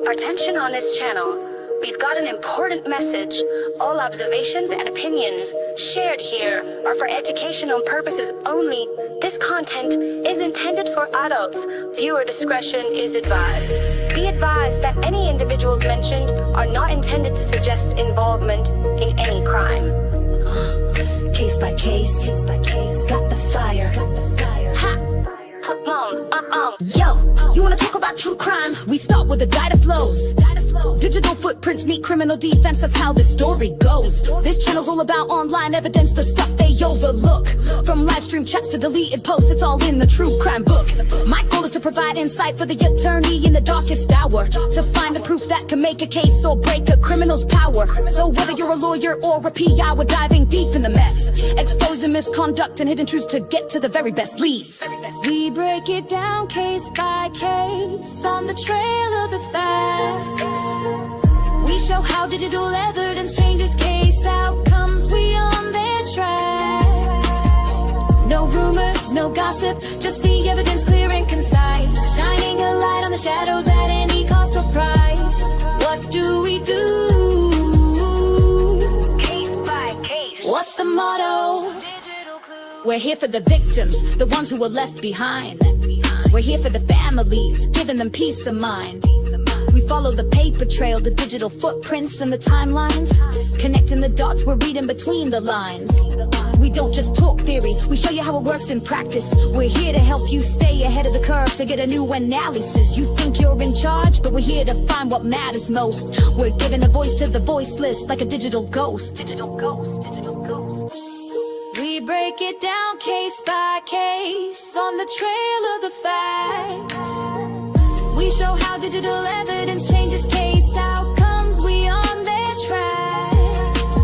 Attention on this channel. We've got an important message. All observations and opinions shared here are for educational purposes only. This content is intended for adults. Viewer discretion is advised. Be advised that any individuals mentioned are not intended to suggest involvement in any crime. Case by case, got the fire. Ha! Come on, Yo, you wanna talk about true crime? We start with a guide that flows. Digital footprints meet criminal defense, that's how the story goes. This channel's all about online evidence, the stuff they overlook. From live stream chats to deleted posts, it's all in the true crime book. My goal is to provide insight for the attorney in the darkest hour, to find the proof that can make a case or break a criminal's power. So whether you're a lawyer or a PI, we're diving deep in the mess, exposing misconduct and hidden truths to get to the very best leads. We break it down case by case, on the trail of the facts. We show how digital evidence changes case outcomes, we on their tracks. No rumors, no gossip, just the evidence clear and concise, shining a light on the shadows at any cost or price. What do we do? case by case. What's the motto? We're here for the victims, the ones who were left behind. We're here for the families, giving them peace of mind. We follow the paper trail, the digital footprints and the timelines, connecting the dots, we're reading between the lines. We don't just talk theory, we show you how it works in practice. We're here to help you stay ahead of the curve, to get a new analysis. You think you're in charge, but we're here to find what matters most. We're giving a voice to the voiceless, like a digital ghost. Digital ghost, digital ghost. We break it down case by case, on the trail of the facts. We show how digital evidence changes case outcomes, we on their tracks.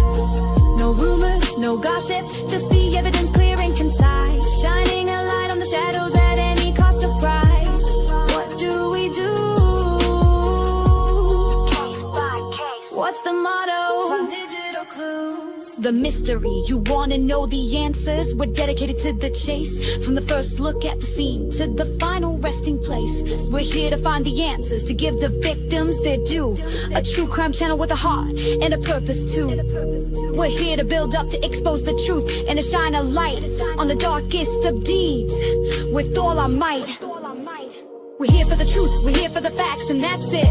No rumors, no gossip, just the evidence clear and concise, shining a light on the shadows at any cost or price. What do we do? Case by case. What's the motto? From digital clues, the mystery, you wanna know the answers? We're dedicated to the chase, from the first look at the scene to the final resting place. We're here to find the answers, to give the victims their due. A true crime channel with a heart and a purpose too. We're here to build up, to expose the truth, and to shine a light on the darkest of deeds with all our might. We're here for the truth, we're here for the facts, and that's it.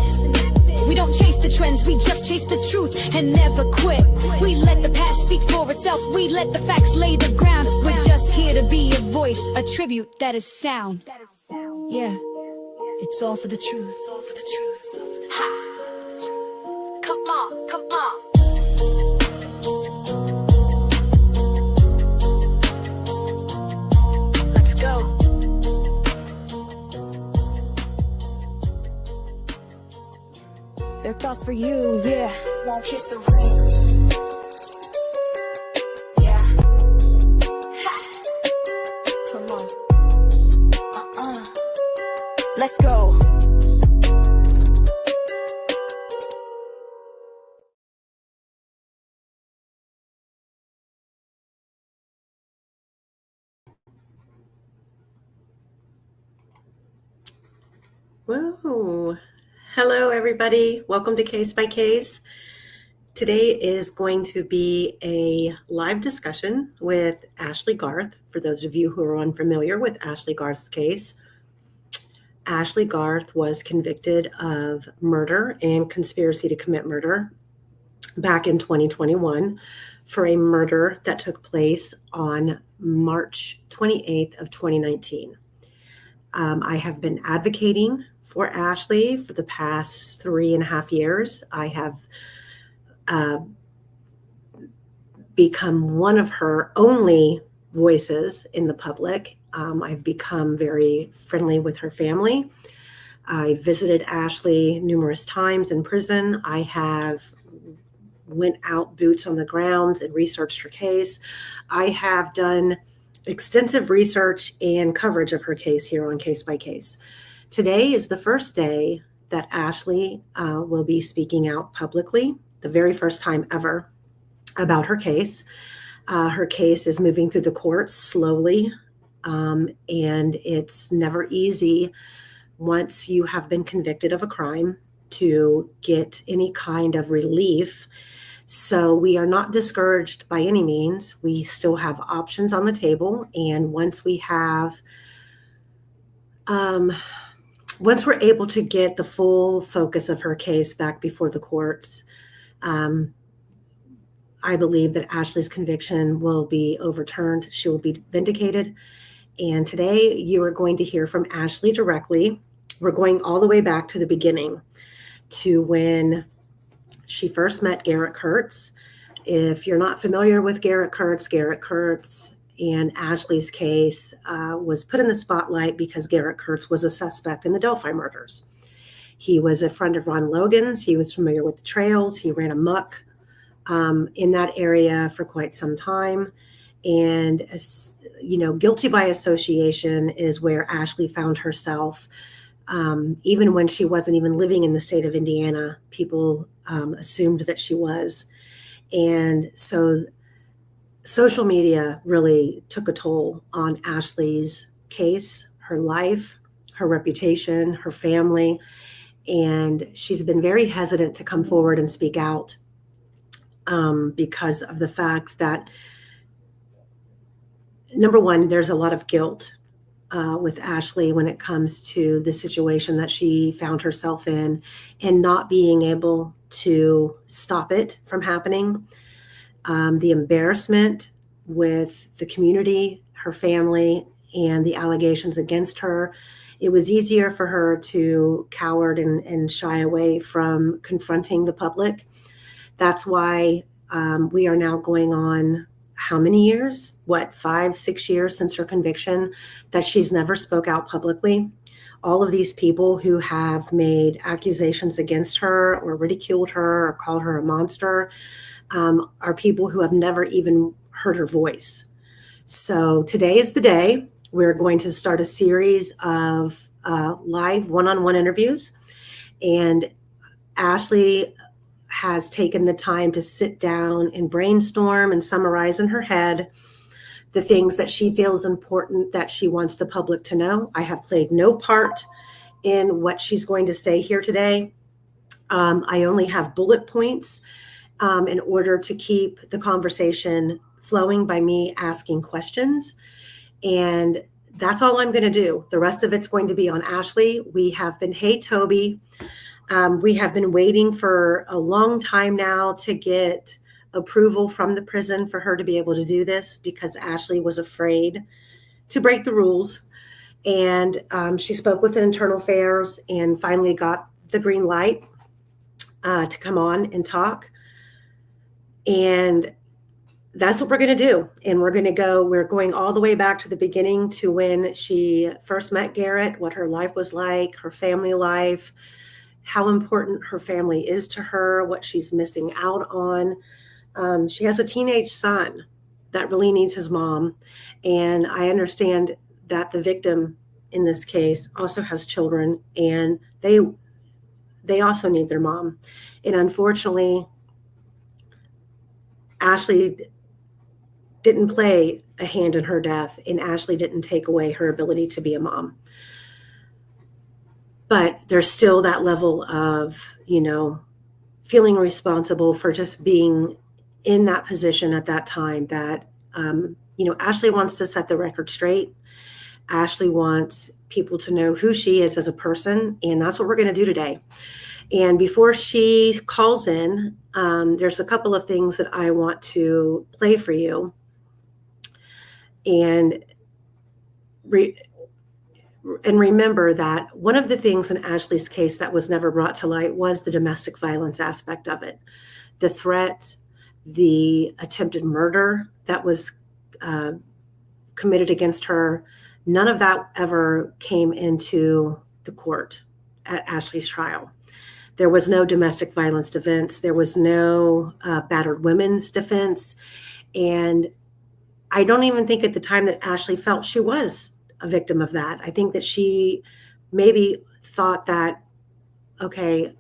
We don't chase the trends, we just chase the truth and never quit. We let the past speak for itself, we let the facts lay the ground. We're just here to be a voice, a tribute that is sound. Yeah, it's all for the truth. All for the truth. Ha! Come on, come on. Let's go. Their thoughts for you, yeah. Won't kiss the ring. Yeah. Ha. Come on. Let's go. Whoa. Hello, everybody. Welcome to Case by Case. Today is going to be a live discussion with Ashley Garth. For those of you who are unfamiliar with Ashley Garth's case, Ashley Garth was convicted of murder and conspiracy to commit murder back in 2021 for a murder that took place on March 28th of 2019. I have been advocating for Ashley for the past 3.5 years. I have become one of her only voices in the public. I've become very friendly with her family. I visited Ashley numerous times in prison. I have went out boots on the ground and researched her case. I have done extensive research and coverage of her case here on Case by Case. Today is the first day that Ashley will be speaking out publicly, the very first time ever, about her case. Her case is moving through the courts slowly, and it's never easy once you have been convicted of a crime to get any kind of relief. So we are not discouraged by any means. We still have options on the table. And once we're able to get the full focus of her case back before the courts, I believe that Ashley's conviction will be overturned. She will be vindicated. And today you are going to hear from Ashley directly. We're going all the way back to the beginning, to when she first met Garett Kirts. If you're not familiar with Garett Kirts and Ashley's case was put in the spotlight because Garett Kirts was a suspect in the Delphi murders. He was a friend of Ron Logan's. He was familiar with the trails. He ran amok in that area for quite some time. And, guilty by association is where Ashley found herself. Even when she wasn't even living in the state of Indiana, people assumed that she was. And so social media really took a toll on Ashley's case, her life, her reputation, her family. And she's been very hesitant to come forward and speak out because of the fact that, number one, there's a lot of guilt with Ashley when it comes to the situation that she found herself in and not being able to stop it from happening. The embarrassment with the community, her family, and the allegations against her. It was easier for her to cower and shy away from confronting the public. That's why we are now going on how many years? 5, 6 years since her conviction that she's never spoke out publicly. All of these people who have made accusations against her or ridiculed her or called her a monster are people who have never even heard her voice. So today is the day. We're going to start a series of live one-on-one interviews. And Ashley has taken the time to sit down and brainstorm and summarize in her head the things that she feels important that she wants the public to know. I have played no part in what she's going to say here today. I only have bullet points in order to keep the conversation flowing by me asking questions. And that's all I'm going to do. The rest of it's going to be on Ashley. We have been, hey, Toby. We have been waiting for a long time now to get approval from the prison for her to be able to do this because Ashley was afraid to break the rules. And she spoke with Internal Affairs and finally got the green light to come on and talk. And that's what we're going to do. And we're going all the way back to the beginning to when she first met Garett, what her life was like, her family life, how important her family is to her, what she's missing out on. She has a teenage son that really needs his mom. And I understand that the victim in this case also has children and they also need their mom. And unfortunately, Ashley didn't play a hand in her death, and Ashley didn't take away her ability to be a mom. But there's still that level of, feeling responsible for just being in that position at that time that, Ashley wants to set the record straight. Ashley wants people to know who she is as a person, and that's what we're going to do today. And before she calls in, there's a couple of things that I want to play for you. And remember that one of the things in Ashley's case that was never brought to light was the domestic violence aspect of it. The threat, the attempted murder that was committed against her, none of that ever came into the court at Ashley's trial. There was no domestic violence defense. There was no battered women's defense. And I don't even think at the time that Ashley felt she was a victim of that. I think that she maybe thought that, okay,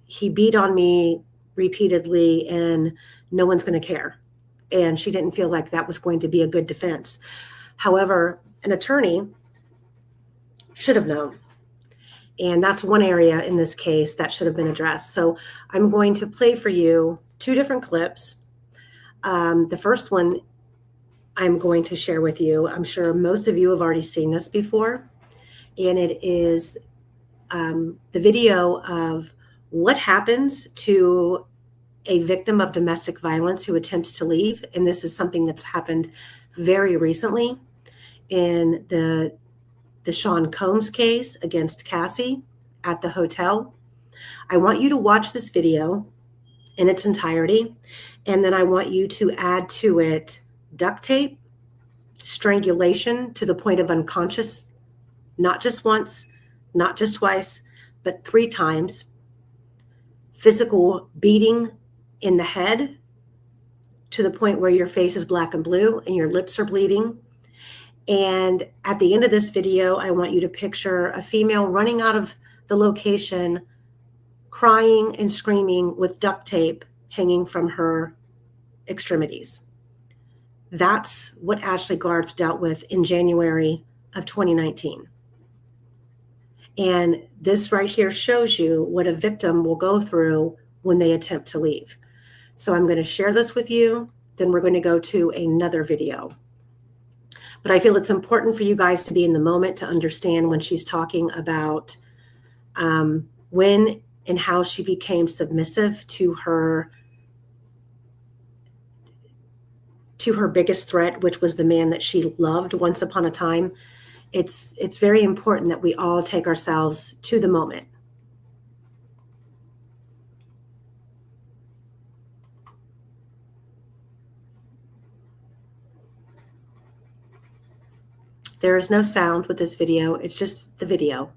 he beat on me repeatedly and no one's going to care. And she didn't feel like that was going to be a good defense. However, an attorney should have known. And that's one area in this case that should have been addressed. So I'm going to play for you two different clips. The first one I'm going to share with you, I'm sure most of you have already seen this before, and it is the video of what happens to a victim of domestic violence who attempts to leave. And this is something that's happened very recently in the Sean Combs case against Cassie at the hotel. I want you to watch this video in its entirety, and then I want you to add to it duct tape, strangulation to the point of unconscious, not just once, not just twice, but 3 times, physical beating in the head to the point where your face is black and blue and your lips are bleeding. And at the end of this video, I want you to picture a female running out of the location, crying and screaming with duct tape hanging from her extremities. That's what Ashley Garth dealt with in January of 2019. And this right here shows you what a victim will go through when they attempt to leave. So I'm going to share this with you, then we're going to go to another video. But I feel it's important for you guys to be in the moment to understand when she's talking about when and how she became submissive to her biggest threat, which was the man that she loved once upon a time. It's very important that we all take ourselves to the moment. There is no sound with this video. It's just the video.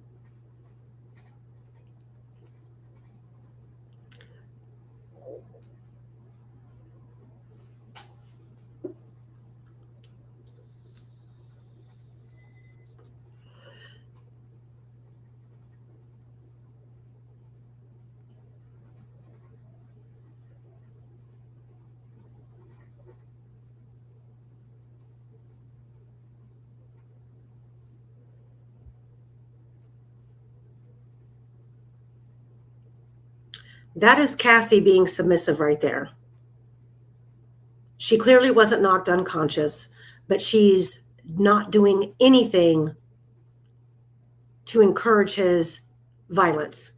That is Cassie being submissive right there. She clearly wasn't knocked unconscious, but she's not doing anything to encourage his violence.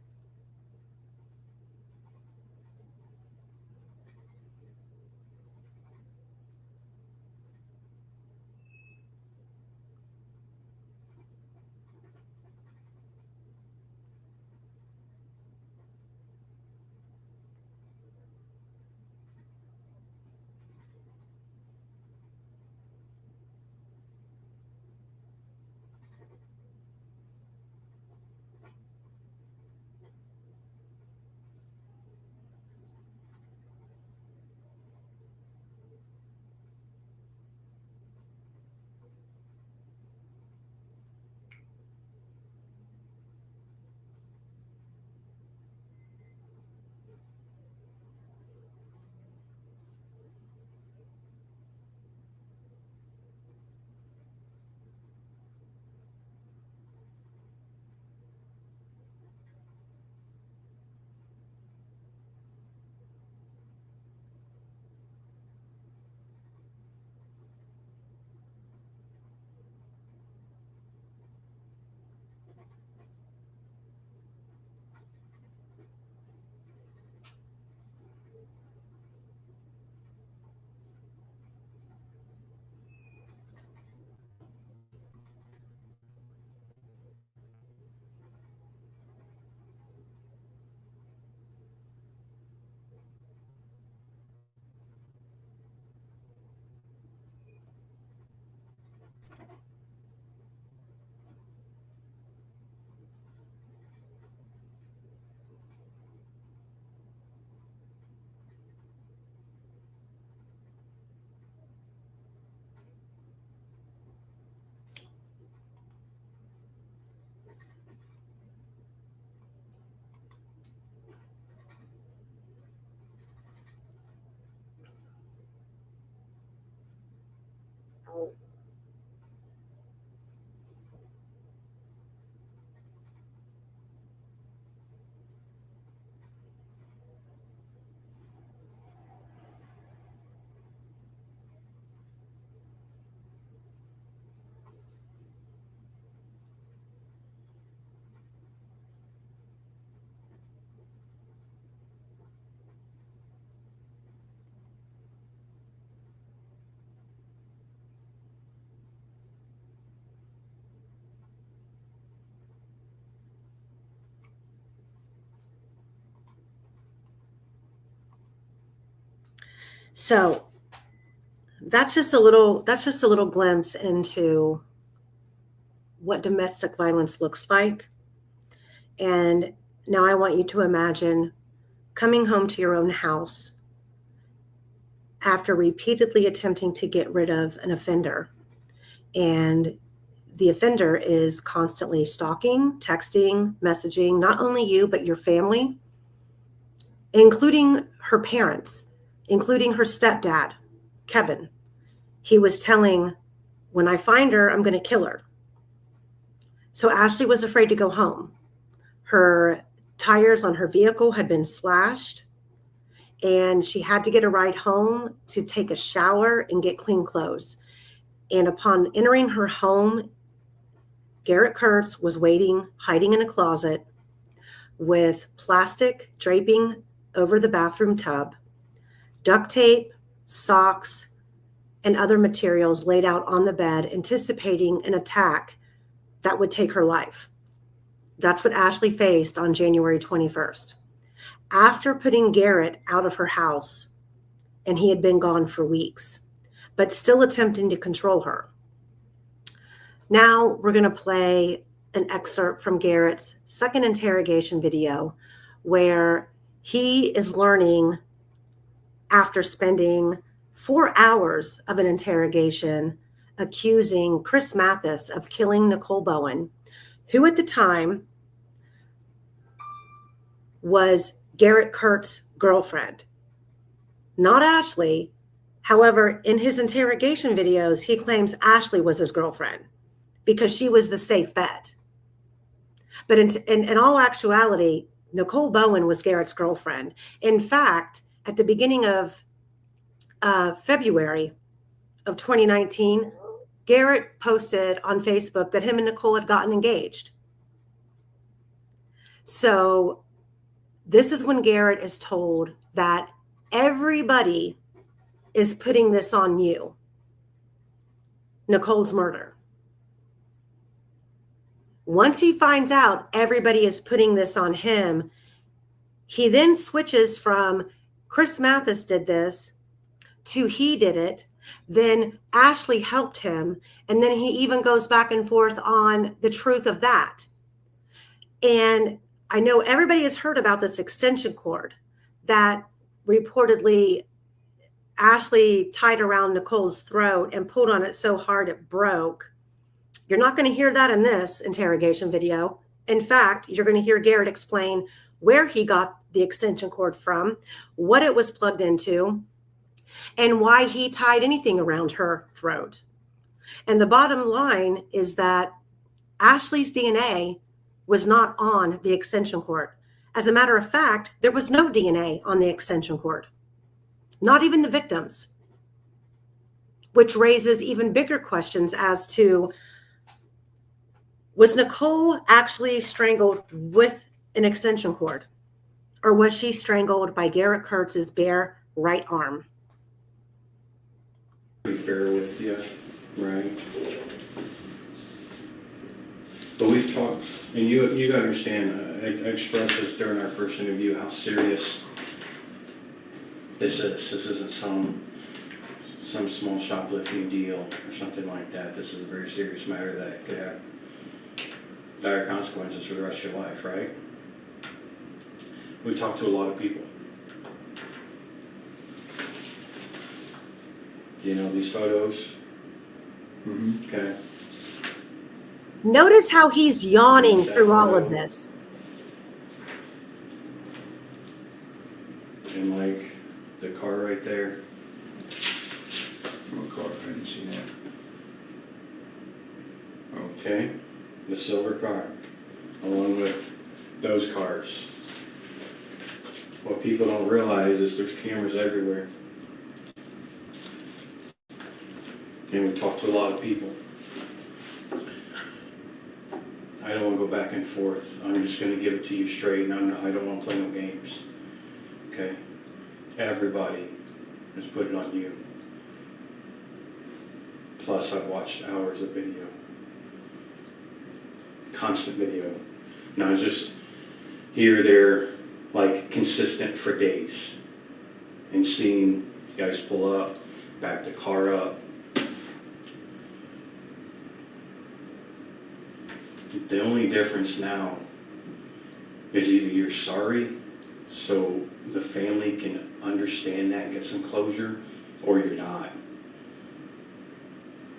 So that's just a little glimpse into what domestic violence looks like. And now I want you to imagine coming home to your own house after repeatedly attempting to get rid of an offender. And the offender is constantly stalking, texting, messaging, not only you, but your family, including her parents, including her stepdad, Kevin. He was telling, when I find her, I'm going to kill her. So Ashley was afraid to go home. Her tires on her vehicle had been slashed, and she had to get a ride home to take a shower and get clean clothes. And upon entering her home, Garett Kirts was waiting, hiding in a closet with plastic draping over the bathroom tub, duct tape, socks, and other materials laid out on the bed, anticipating an attack that would take her life. That's what Ashley faced on January 21st. After putting Garett out of her house, and he had been gone for weeks, but still attempting to control her. Now we're going to play an excerpt from Garett's second interrogation video, where he is learning, after spending 4 hours of an interrogation, accusing Chris Mathis of killing Nicole Bowen, who at the time was Garett Kirts' girlfriend, not Ashley. However, in his interrogation videos, he claims Ashley was his girlfriend because she was the safe bet. But in all actuality, Nicole Bowen was Garett's girlfriend. In fact, at the beginning of February of 2019, Garett posted on Facebook that him and Nicole had gotten engaged. So this is when Garett is told that everybody is putting this on you, Nicole's murder. Once he finds out everybody is putting this on him, he then switches from Chris Mathis did this to he did it, then Ashley helped him, and then he even goes back and forth on the truth of that. And I know everybody has heard about this extension cord that reportedly Ashley tied around Nicole's throat and pulled on it so hard it broke. You're not going to hear that in this interrogation video. In fact, you're going to hear Garett explain where he got the extension cord from, what it was plugged into, and why he tied anything around her throat. And the bottom line is that Ashley's DNA was not on the extension cord. As a matter of fact, there was no DNA on the extension cord, not even the victims, which raises even bigger questions as to, was Nicole actually strangled with an extension cord, or was she strangled by Garett Kirts' bare right arm? Be fair with you, right? But we've talked, and you got to understand, I expressed this during our first interview, how serious this is. This isn't some small shoplifting deal or something like that. This is a very serious matter that could have dire consequences for the rest of your life, right? We talked to a lot of people. You know these photos? Mm-hmm. Okay. Notice how he's yawning through all of this. And like the car right there. What car? I didn't see that. Okay. The silver car, along with those cars. What people don't realize is there's cameras everywhere. And we talked to a lot of people. I don't want to go back and forth. I'm just going to give it to you straight, and I don't want to play no games. Okay? Everybody has put it on you. Plus, I've watched hours of video. Constant video. Not just here or there, like consistent for days. And seeing Guys pull up, back the car up. The only difference now is either you're sorry so the family can understand that and get some closure, or you're not.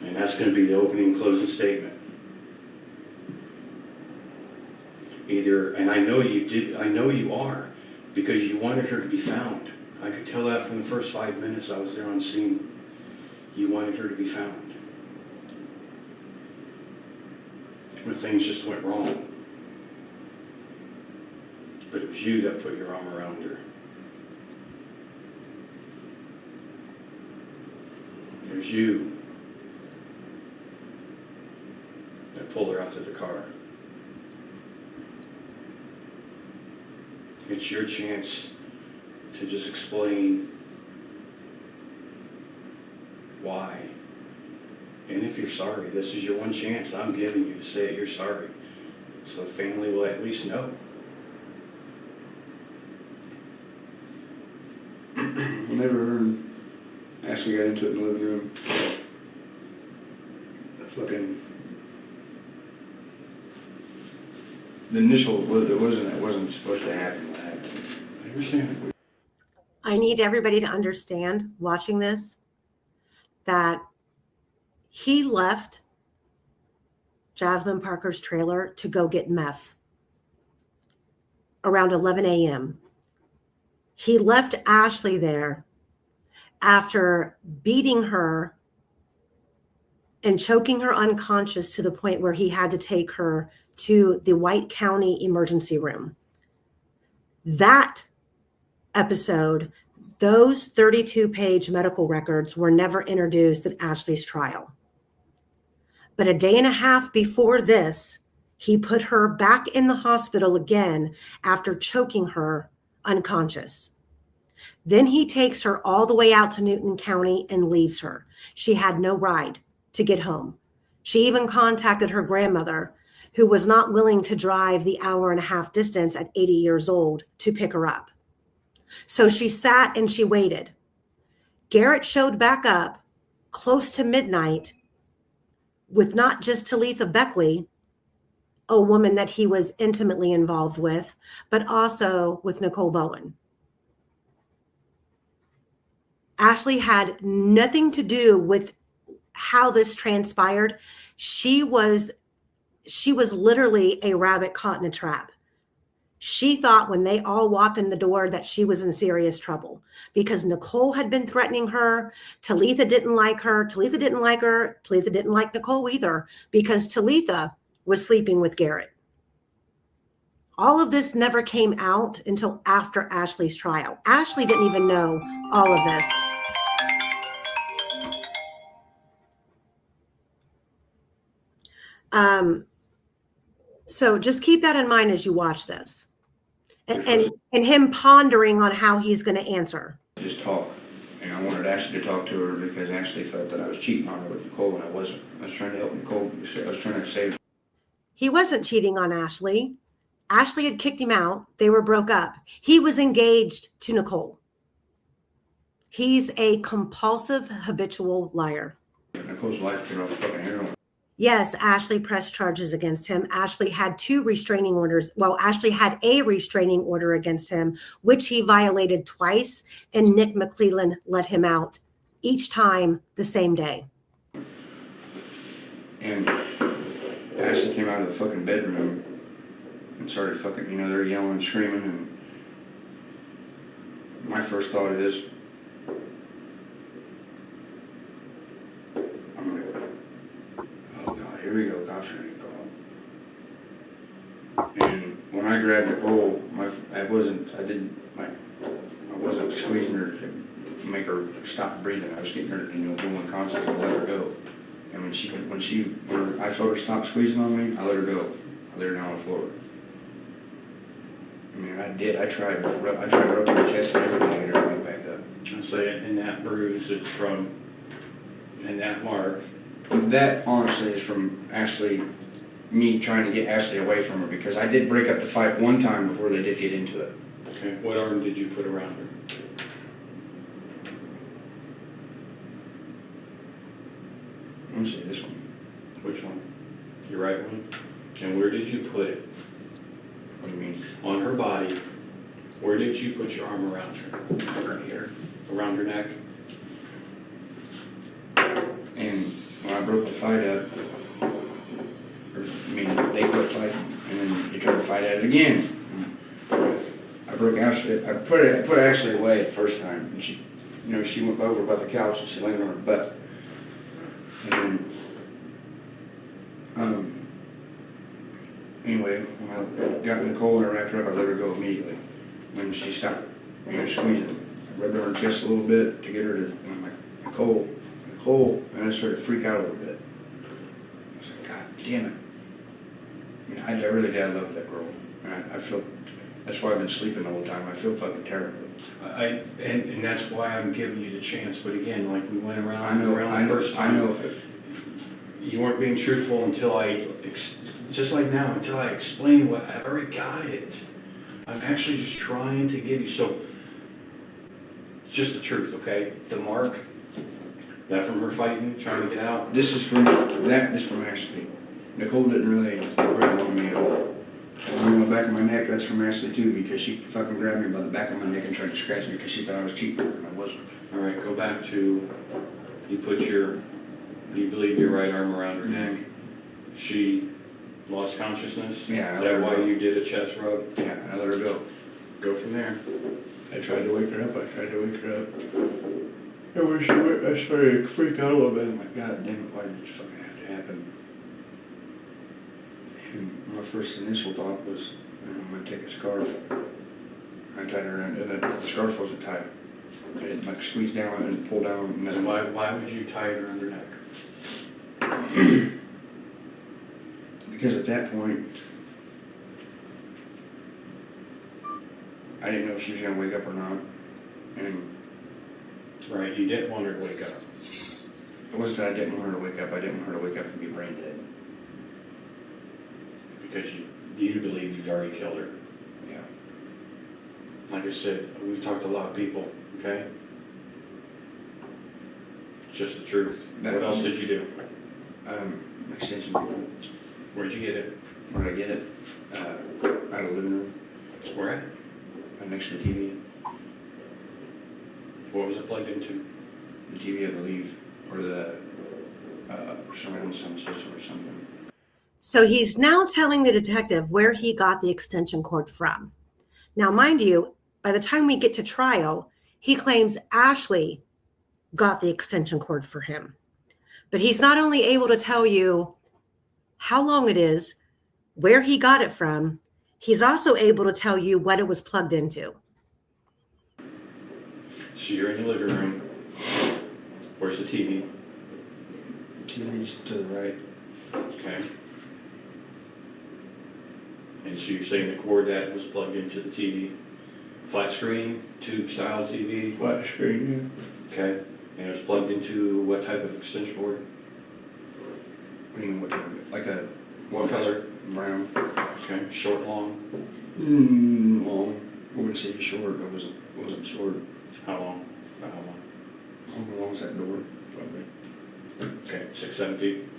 And that's going to be the opening and closing statement. Either, and I know you are, because you wanted her to be found. I could tell that from the first 5 minutes I was there on scene. You wanted her to be found. When things just went wrong. But it was you that put your arm around her. It was you that pulled her out to the car. It's your chance to just explain why. And if you're sorry, this is your one chance I'm giving you to say you're sorry. So the family will at least know. Whenever Ashley got into it in the living room, the initial, it wasn't supposed to happen. I understand. I need everybody to understand, watching this, that he left Jasmine Parker's trailer to go get meth around 11 a.m. He left Ashley there after beating her and choking her unconscious to the point where he had to take her to the White County emergency room. That episode, those 32-page medical records were never introduced at Ashley's trial. But a day and a half before this, he put her back in the hospital again after choking her unconscious. Then he takes her all the way out to Newton County and leaves her. She had no ride to get home. She even contacted her grandmother, who was not willing to drive the hour-and-a-half distance at 80 years old to pick her up. So she sat and she waited. Garett showed back up close to midnight with not just Talitha Beckley, a woman that he was intimately involved with, but also with Nicole Bowen. Ashley had nothing to do with how this transpired. She was literally a rabbit caught in a trap. She thought when they all walked in the door that she was in serious trouble because Nicole had been threatening her. Talitha didn't like her. Talitha didn't like her. Talitha didn't like Nicole either because Talitha was sleeping with Garett. All of this never came out until after Ashley's trial. Ashley didn't even know all of this. So just keep that in mind as you watch this. And him pondering on how he's going to answer. Just talk. And I wanted Ashley to talk to her because Ashley felt that I was cheating on her with Nicole, and I wasn't. I was trying to help Nicole. I was trying to save her. He wasn't cheating on Ashley. Ashley had kicked him out. They were broke up. He was engaged to Nicole. He's a compulsive, habitual liar. Nicole's life threw off fucking heroin. Yes, Ashley pressed charges against him. Ashley had 2 restraining orders. Well, Ashley had a restraining order against him, which he violated twice, and Nick McClellan let him out each time the same day. And Ashley came out of the fucking bedroom and started fucking, they're yelling and screaming, and my first thought is, I'm like, oh God, here we go, God's trying to call. And when I grabbed Nicole, I wasn't squeezing her to make her stop breathing. I was getting her to, go unconscious and let her go. And when I told her to stop squeezing on me, I let her go. I let her down on the floor. I mean, I did. I tried rubbing her chest and everything to get her right back up. So in that bruise, it's from, and that mark. That honestly is from Ashley, me trying to get Ashley away from her, because I did break up the fight one time before they did get into it. Okay. What arm did you put around her? I'm gonna say this one. Which one? Your right one? And where did you put it? What do you mean? On her body. Where did you put your arm around her? Right here. Around her neck? And when I broke the fight up, they quit fighting, and then they tried to fight at it again. I broke Ashley. I put Ashley away the first time, and she, she went over by the couch and she landed on her butt. And then, anyway, when I got Nicole and I wrapped her up, I let her go immediately. When she stopped, squeezing, I rubbed her on her chest a little bit to get her to. And I'm like, Nicole, and I started to freak out a little bit. I was like, God damn it. I really did love that girl. And I feel, that's why I've been sleeping the whole time. I feel fucking terrible. And that's why I'm giving you the chance. But again, like we went around I know. the first time. I know. You weren't being truthful until just like now, until I explained what I already got it. I'm actually just trying to give you, so, just the truth, okay? The mark, that from her fighting, trying to get out? This is from Ashley. Nicole didn't really grab on me at all. On the back of my neck, that's from Ashley too, because she fucking grabbed me by the back of my neck and tried to scratch me because she thought I was cheating, and I wasn't. All right, go back to, you believe your right arm around her neck. She lost consciousness? Yeah. Is that why you did a chest rub? Yeah, I let her go. Go from there. I tried to wake her up. And when she went, I started to freak out a little bit. I'm like, God damn it, why did this fucking have to happen? And my first initial thought was, I'm going to take a scarf. I tied her around, and the scarf wasn't tight. I didn't like squeeze down and pull down. And then why would you tie it around her neck? Because at that point, I didn't know if she was going to wake up or not. And right, you didn't want her to wake up. It wasn't that I didn't want her to wake up. I didn't want her to wake up and be brain dead. Because you believe you've already killed her. Yeah. Like I said, we've talked to a lot of people, okay? It's just the truth. What else did you do? Extension. Where'd you get it? Where did I get it? Out of the living room. Where at? Next to the TV. What was it plugged into? The TV, I believe, or the surround sound system or something. So he's now telling the detective where he got the extension cord from. Now, mind you, by the time we get to trial, he claims Ashley got the extension cord for him. But he's not only able to tell you how long it is, where he got it from, he's also able to tell you what it was plugged into. So you're in the living room. Where's the TV? The TV's to the right. Okay. And so you're saying the cord that was plugged into the TV, flat screen, tube style TV? Flat screen, yeah. Okay. And it was plugged into what type of extension cord? What do you mean, what type of, like a... What color? Brown. Okay. Short, long? Long. I wouldn't say short. It wasn't short. How long? About how long? How long is that door? Probably. Okay. 6, 7 feet.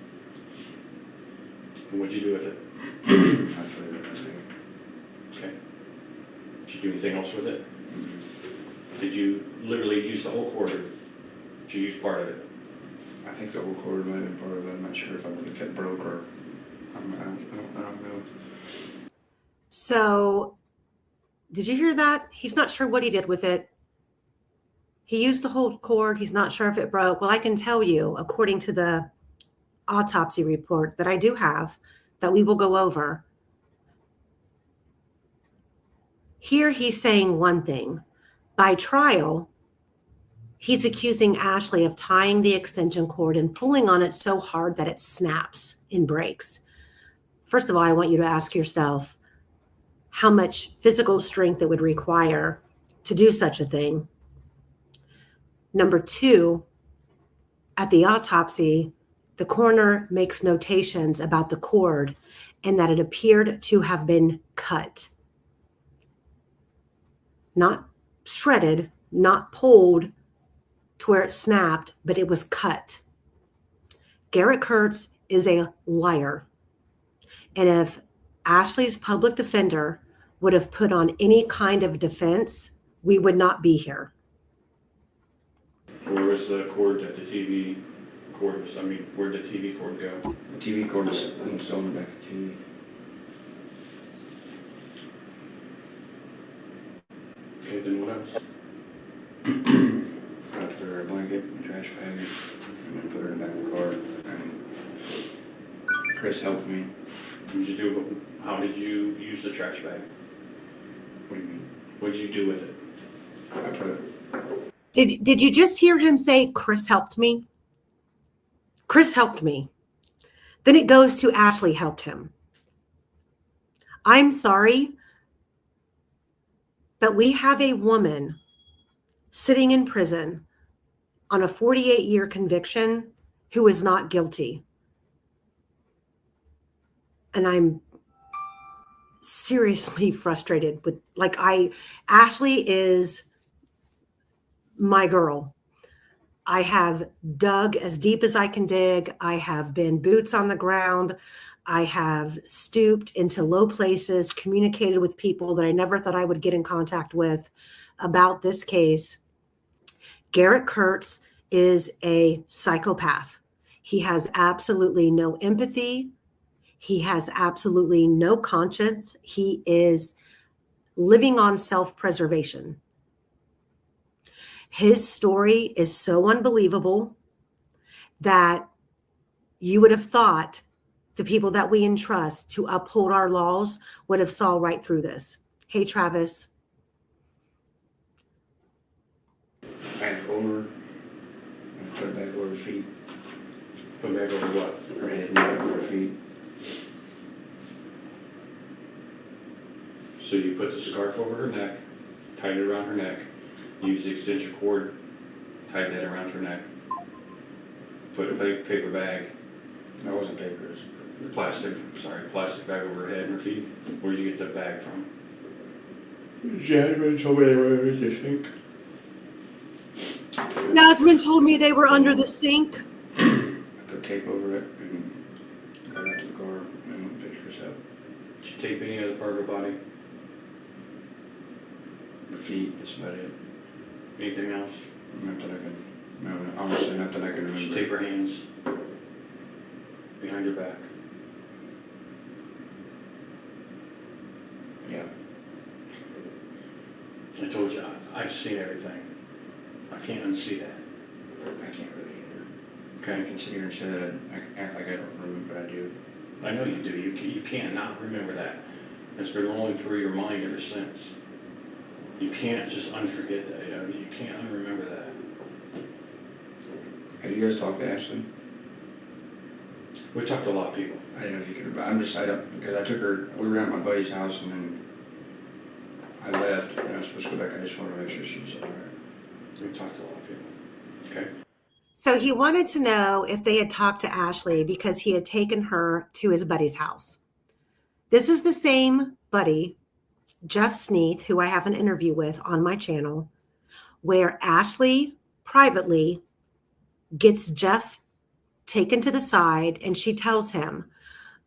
And what'd you do with it? I played it. Okay. Did you do anything else with it? Mm-hmm. Did you literally use the whole cord, or did you use part of it? I think the whole cord might have been part of it. I'm not sure if it broke or... I don't know. So, did you hear that? He's not sure what he did with it. He used the whole cord. He's not sure if it broke. Well, I can tell you, according to the autopsy report that I do have, that we will go over, here he's saying one thing. By trial, he's accusing Ashley of tying the extension cord and pulling on it so hard that it snaps and breaks. First of all, I want you to ask yourself how much physical strength it would require to do such a thing. Number 2, at the autopsy, the coroner makes notations about the cord and that it appeared to have been cut. Not shredded, not pulled to where it snapped, but it was cut. Garett Kirts is a liar. And if Ashley's public defender would have put on any kind of defense, we would not be here. Where was the cord that the TV cord was? I mean, where'd the TV cord go? The TV cord is installed in the back of the TV. Okay, then what else? I threw her a blanket in the trash bag and then put her in the back of the car. And Chris helped me. How did you use the trash bag? What do you mean? What did you do with it? I put it. Did you just hear him say, Chris helped me? Chris helped me. Then it goes to Ashley helped him. I'm sorry, but we have a woman sitting in prison on a 48-year conviction who is not guilty. And I'm seriously frustrated with, Ashley is my girl. I have dug as deep as I can dig. I have been boots on the ground. I have stooped into low places, communicated with people that I never thought I would get in contact with about this case. Garett Kirts is a psychopath. He has absolutely no empathy. He has absolutely no conscience. He is living on self-preservation. His story is so unbelievable that you would have thought the people that we entrust to uphold our laws would have saw right through this. Hey, Travis. I had to over and put it back over her feet. Put back over what? Her head and back over her feet. So you put the scarf over her neck, tied it around her neck, used the extension cord, tied that around her neck, put a paper bag, That wasn't paper. It was plastic bag over her head and her feet. Where'd you get the bag from? Jasmine told me they were under the sink. Jasmine told me they were under the sink. I put tape over it and got out to the car and went and picked Chris up. Did you tape any other part of her body? Her feet, that's about it. Anything else? Not that I can, no, honestly, not that I can Did you remember. tape her hands behind her back? Yeah. I told you, I've seen everything. I can't unsee that. I can't really either. Okay? I can sit here and say that I act like I don't remember, but I do. I know you do. You can't not remember that. It's been rolling through your mind ever since. You can't just unforget that. You can't unremember that. Have you guys talked to Ashley? We talked to a lot of people. I didn't know if you could, but I'm just, because I took her, we were at my buddy's house and then I left and I was supposed to go back. I just wanted to make sure she was all right. We talked to a lot of people. Okay? So he wanted to know if they had talked to Ashley because he had taken her to his buddy's house. This is the same buddy, Jeff Sneath, who I have an interview with on my channel, where Ashley privately gets Jeff taken to the side and she tells him,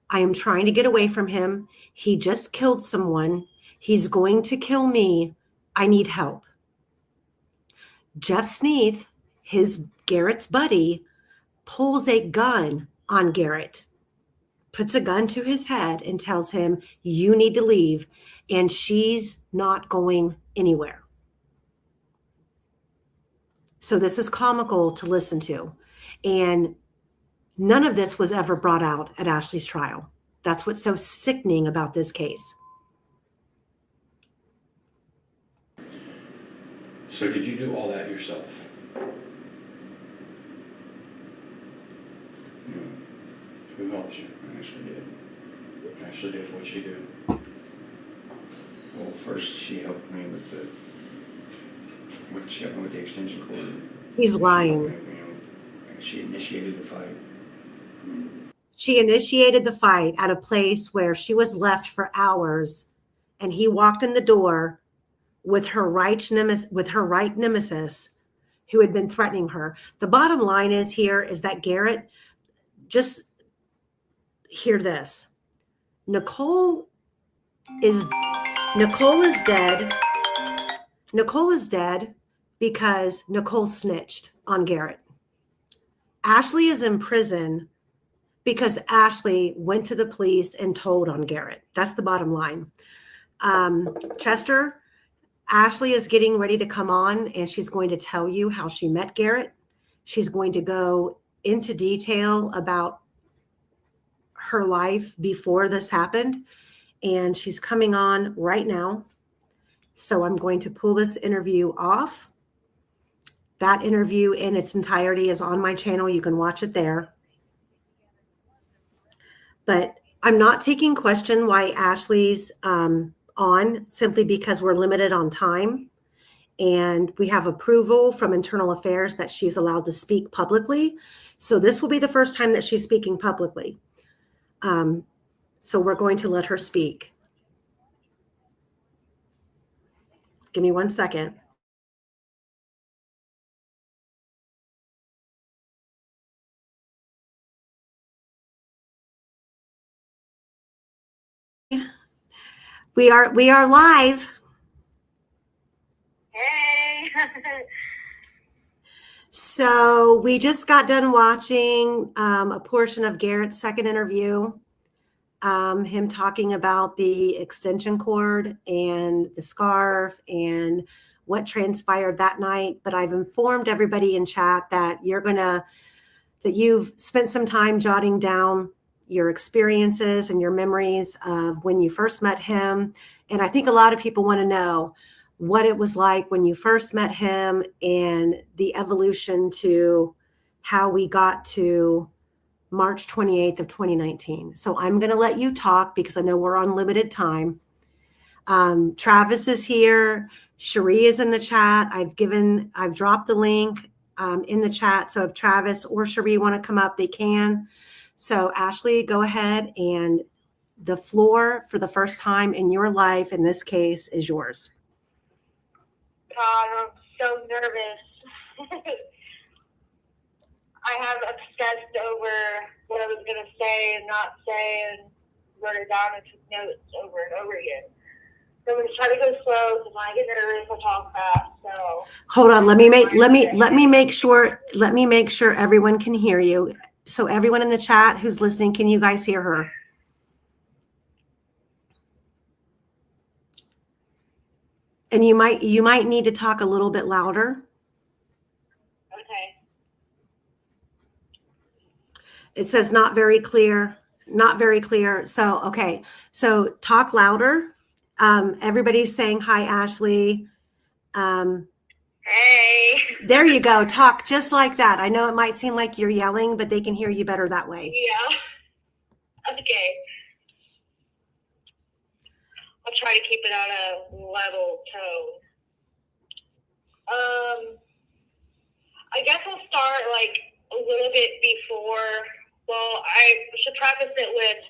I am trying to get away from him. He just killed someone. He's going to kill me. I need help. Jeff Sneath, Garett's buddy, pulls a gun on Garett, puts a gun to his head and tells him, you need to leave. And she's not going anywhere. So this is comical to listen to. And none of this was ever brought out at Ashley's trial. That's what's so sickening about this case. So did you do all that yourself? No, Who helped you? I actually did. Ashley did what she did. Well, first she helped me with she helped me with the extension cord. He's lying. You know, she initiated the fight. She initiated the fight at a place where she was left for hours, and he walked in the door with her right nemesis who had been threatening her. The bottom line is that Garett just hear this. Nicole is dead. Nicole is dead because Nicole snitched on Garett. Ashley is in prison because Ashley went to the police and told on Garett. That's the bottom line. Chester, Ashley is getting ready to come on, and she's going to tell you how she met Garett. She's going to go into detail about her life before this happened, and she's coming on right now. So I'm going to pull this interview off. That interview in its entirety is on my channel. You can watch it there. But I'm not taking question why Ashley's on, simply because we're limited on time. And we have approval from Internal Affairs that she's allowed to speak publicly. So this will be the first time that she's speaking publicly. So we're going to let her speak. Give me 1 second. We are live. Hey. So we just got done watching a portion of Garett's second interview, him talking about the extension cord and the scarf and what transpired that night. But I've informed everybody in chat that that you've spent some time jotting down your experiences and your memories of when you first met him. And I think a lot of people want to know what it was like when you first met him and the evolution to how we got to March 28th of 2019. So I'm going to let you talk because I know we're on limited time. Travis is here. Cherie is in the chat. I've dropped the link in the chat. So if Travis or Cherie want to come up, they can. So Ashley, go ahead, and the floor for the first time in your life, in this case, is yours. God, I'm so nervous. I have obsessed over what I was going to say and not say, and wrote it down and took notes over and over again. So I'm going to try to go slow because when I get nervous, I talk fast. So hold on, let me make sure everyone can hear you. So everyone in the chat who's listening, can you guys hear her? And you might need to talk a little bit louder. Okay. It says not very clear, not very clear. So, okay. So talk louder. Everybody's saying, hi, Ashley. Hey. There you go. Talk just like that. I know it might seem like you're yelling, but they can hear you better that way. Yeah. Okay. I'll try to keep it on a level tone. I guess I'll start like a little bit before. Well, I should preface it with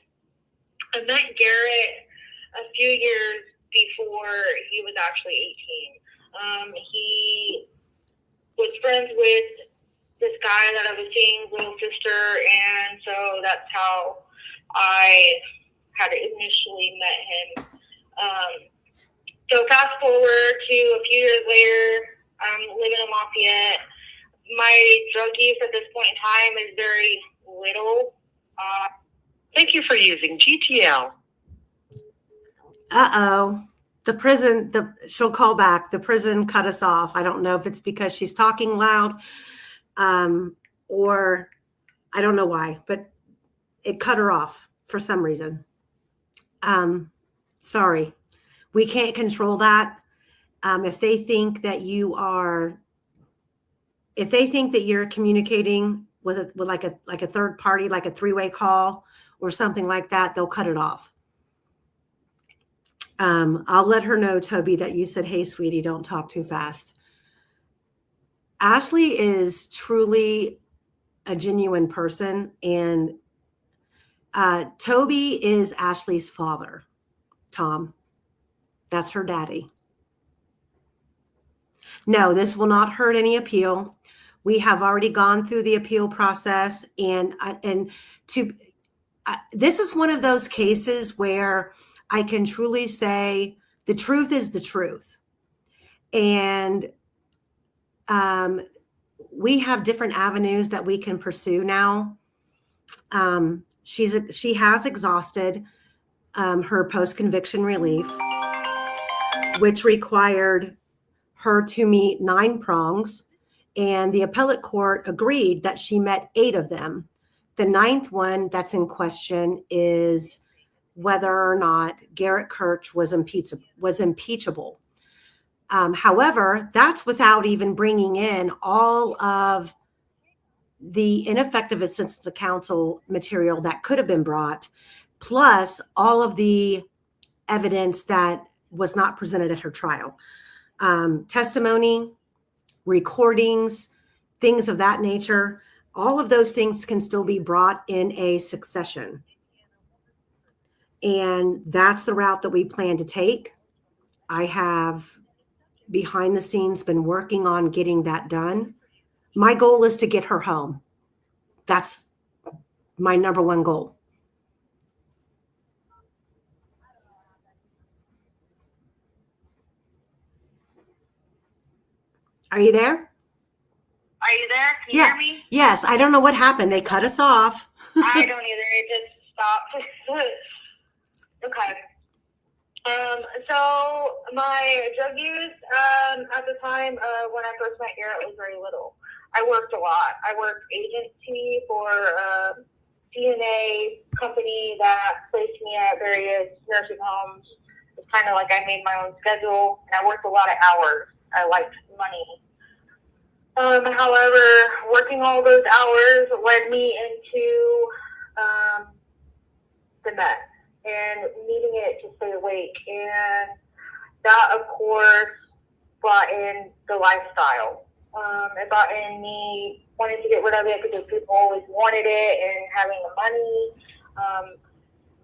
I met Garett a few years before he was actually 18. He was friends with this guy that I was seeing, little sister, and so that's how I had initially met him. So fast forward to a few years later, I'm living in Lafayette. My drug use at this point in time is very little. Thank you for using GTL. Uh-oh. The prison, she'll call back. The prison cut us off. I don't know if it's because she's talking loud or I don't know why, but it cut her off for some reason. Sorry. We can't control that. If they think that you're communicating with like a third party, like a three-way call or something like that, they'll cut it off. I'll let her know, Toby, that you said, hey, sweetie, don't talk too fast. Ashley is truly a genuine person, and Toby is Ashley's father, Tom. That's her daddy. No, this will not hurt any appeal. We have already gone through the appeal process, and this is one of those cases where I can truly say the truth is the truth. And we have different avenues that we can pursue now. She has exhausted her post-conviction relief, which required her to meet 9 prongs, and the appellate court agreed that she met 8 of them. The 9th one that's in question is whether or not Garett Kirts was impeachable. However, that's without even bringing in all of the ineffective assistance of counsel material that could have been brought, plus all of the evidence that was not presented at her trial. Testimony, recordings, things of that nature, all of those things can still be brought in a succession. And that's the route that we plan to take. I have behind the scenes been working on getting that done. My goal is to get her home. That's my number one goal. Are you there? Are you there? Can you hear me? Yes. I don't know what happened. They cut us off. I don't either. It just stopped. Okay. So my drug use at the time when I first met Garett was very little. I worked a lot. I worked agency for a DNA company that placed me at various nursing homes. It's kind of like I made my own schedule, and I worked a lot of hours. I liked money. However, working all those hours led me into the meth and needing it to stay awake. And that, of course, brought in the lifestyle. It brought in me wanting to get rid of it because people always wanted it and having the money.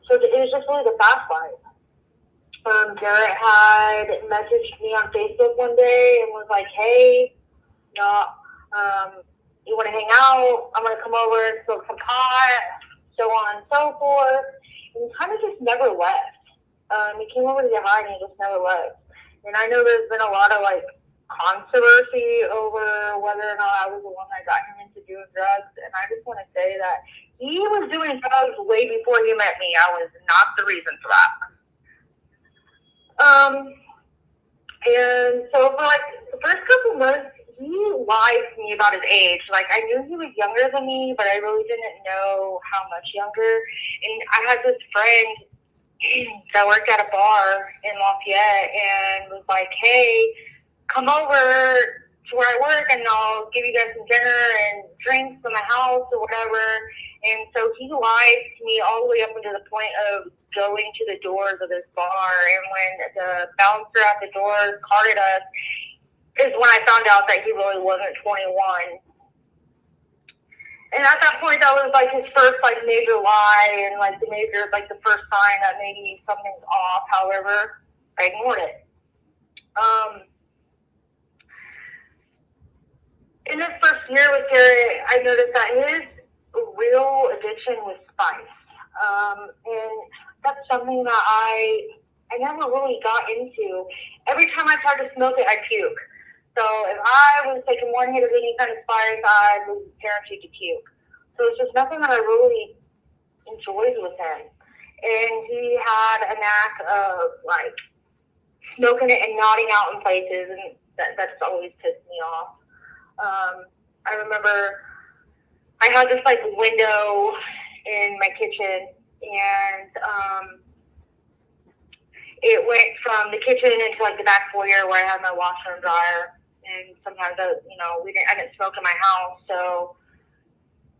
So it was just really the fast life. Garett had messaged me on Facebook one day and was like, hey, you want to hang out? I'm going to come over and smoke some pot, so on and so forth. And he kind of just never left. He came over to get high and he just never left. And I know there's been a lot of controversy over whether or not I was the one that got him into doing drugs. And I just want to say that he was doing drugs way before he met me. I was not the reason for that. And so for the first couple months, he lied to me about his age. I knew he was younger than me, but I really didn't know how much younger. And I had this friend that worked at a bar in Lafayette and was like, hey, come over to where I work and I'll give you guys some dinner and drinks from the house or whatever. And so he lied to me all the way up until the point of going to the doors of this bar. And when the bouncer at the door carded us, is when I found out that he really wasn't 21. And at that point, that was his first major lie and the first sign that maybe something's off. However, I ignored it. In this first year with Garett, I noticed that his real addiction was spice. And that's something that I never really got into. Every time I tried to smoke it, I'd puke. So if I was taking one hit of any kind of spice, I was guaranteed to puke. So it's just nothing that I really enjoyed with him. And he had a knack of smoking it and nodding out in places, and that's always pissed me off. I remember I had this window in my kitchen, and it went from the kitchen into the back foyer where I had my washer and dryer. And sometimes I didn't smoke in my house, so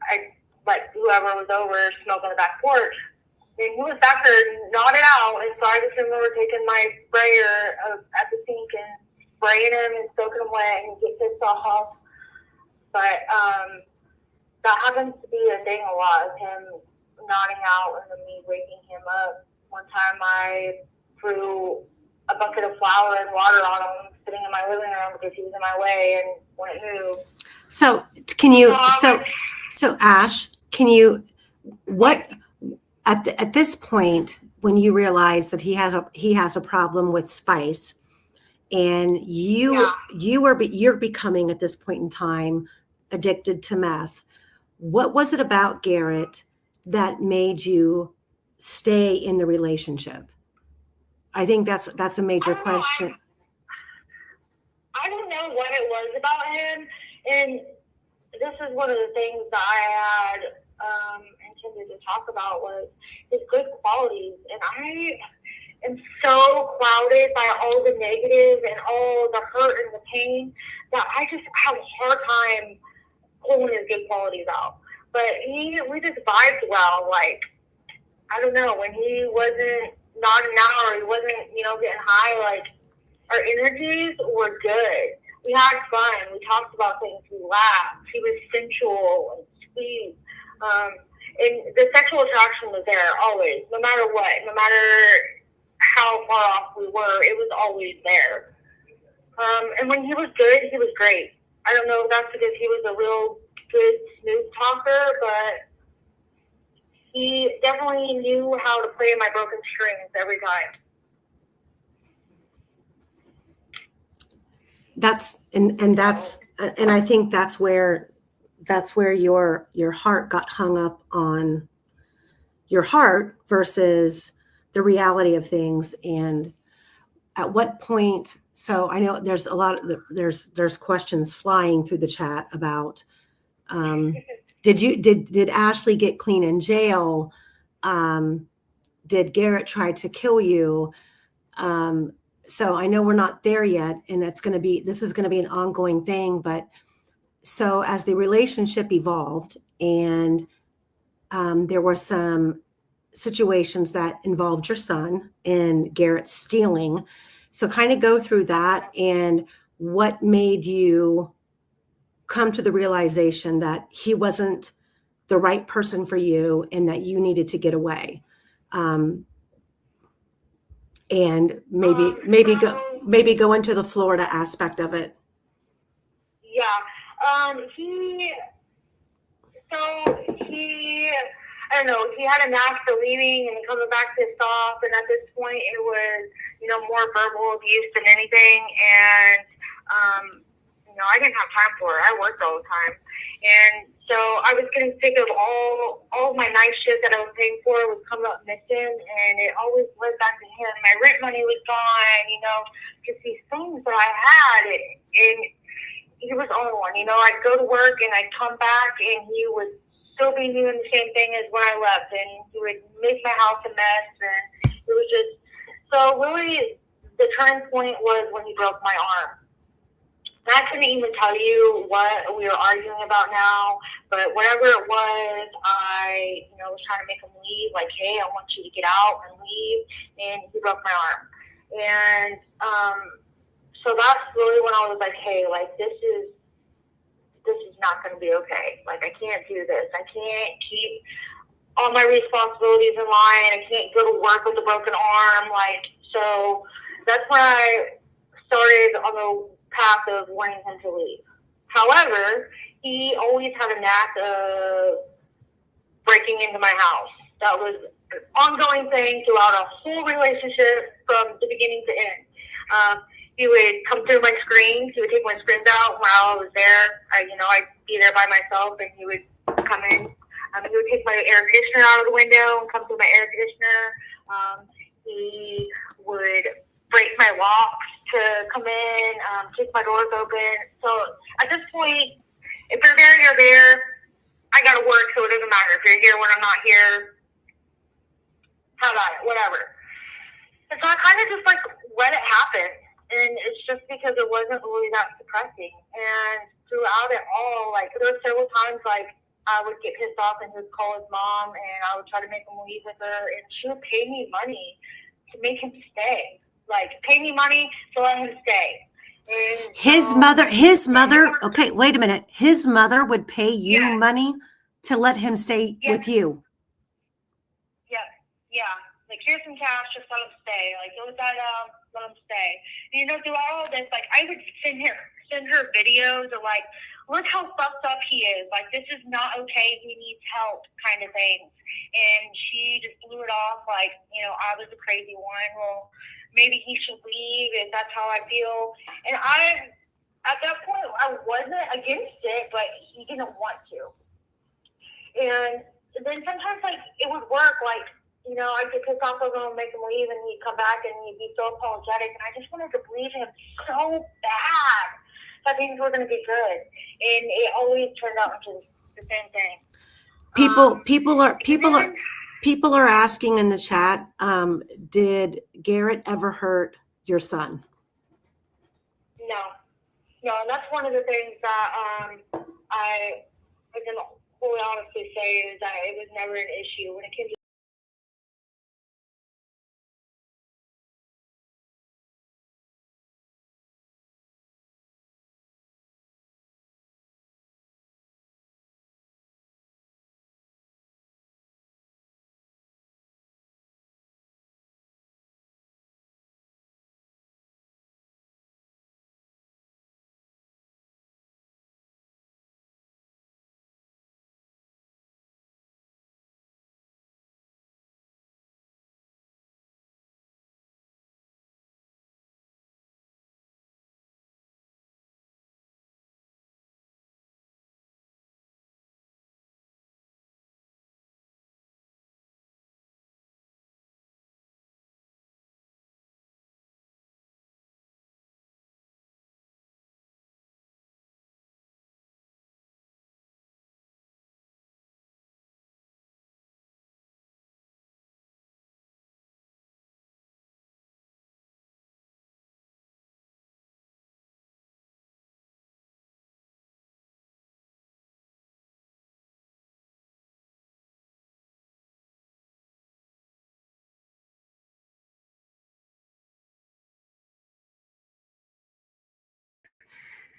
I let whoever was over smoke on the back porch. And he was back there nodded out, and so I just remember taking my sprayer at the sink and spraying him and soaking him wet and get pissed off. But that happens to be a thing a lot, of him nodding out and then me waking him up. One time I threw a bucket of flour and water on him sitting in my living room because he was in my way and wouldn't move. So can you, Um, so Ash, can you, what, at this point, when you realize that he has a problem with spice, and Yeah. you're becoming at this point in time addicted to meth, what was it about Garett that made you stay in the relationship? I think that's a major question. I don't know what it was about him, and this is one of the things that I had intended to talk about was his good qualities, and I am so clouded by all the negative and all the hurt and the pain that I just have a hard time pulling his good qualities out. But we just vibed well. Like, I don't know, when he wasn't nodding out or he wasn't, getting high, like, our energies were good. We had fun. We talked about things. We laughed. He was sensual and sweet. And the sexual attraction was there always, no matter what, no matter how far off we were, it was always there. And when he was good, he was great. I don't know if that's because he was a real good smooth talker, but he definitely knew how to play my broken strings every time. And I think that's where your heart got hung up on your heart versus the reality of things. And at what point, so I know there's a lot of there's questions flying through the chat about did Ashley get clean in jail? Did Garett try to kill you? So I know we're not there yet, and this is going to be an ongoing thing. But so as the relationship evolved, and there were some situations that involved your son and Garett stealing. So kind of go through that, and what made you come to the realization that he wasn't the right person for you and that you needed to get away. And maybe go into the Florida aspect of it. Yeah. I don't know, he had a knack for leaving and coming back pissed off, and at this point it was, more verbal abuse than anything, and, I didn't have time for it. I worked all the time. And so I was getting sick of all my nice shit that I was paying for was coming up missing, and it always led back to him. My rent money was gone, just these things that I had, and he was on one. I'd go to work and I'd come back and he would still be doing the same thing as when I left, and he would make my house a mess, and it was just, so really the turning point was when he broke my arm. I couldn't even tell you what we were arguing about now, but whatever it was, I, was trying to make him leave, like, hey, I want you to get out and leave, and he broke my arm. And so that's really when I was like, hey, like, this is not going to be okay. Like, I can't do this. I can't keep all my responsibilities in line. I can't go to work with a broken arm. Like, so that's when I started on the path of wanting him to leave. However, he always had a knack of breaking into my house. That was an ongoing thing throughout a whole relationship from the beginning to end. He would come through my screens. He would take my screens out while I was there. I'd be there by myself, and he would come in. He would take my air conditioner out of the window and come through my air conditioner. He would break my locks to come in, keep my doors open. So at this point, if you're there, you're there. I gotta work, so it doesn't matter if you're here when I'm not here. How about it? Whatever. And so I kind of just let it happen, and it's just because it wasn't really that suppressing. And throughout it all, there were several times I would get pissed off and just call his mom, and I would try to make him leave with her, and she would pay me money to make him stay. Pay me money to let him stay. And his mother, okay, wait a minute. His mother would pay you money to let him stay with you. Yeah. Here's some cash, just let him stay. Go with that, let him stay. And, throughout all this, I would send her videos of, look how fucked up he is. Like, this is not okay. He needs help kind of thing. And she just blew it off like, you know, I was the crazy one. Well, maybe he should leave if that's how I feel. And at that point, I wasn't against it, but he didn't want to. And then sometimes, like, it would work. Like, you know, I'd get pissed off of him, make him leave, and he'd come back and he'd be so apologetic. And I just wanted to believe him so bad that things were going to be good. And it always turned out into the same thing. People are asking in the chat, did Garett ever hurt your son? No, and that's one of the things that I can fully honestly say is that it was never an issue when it came to.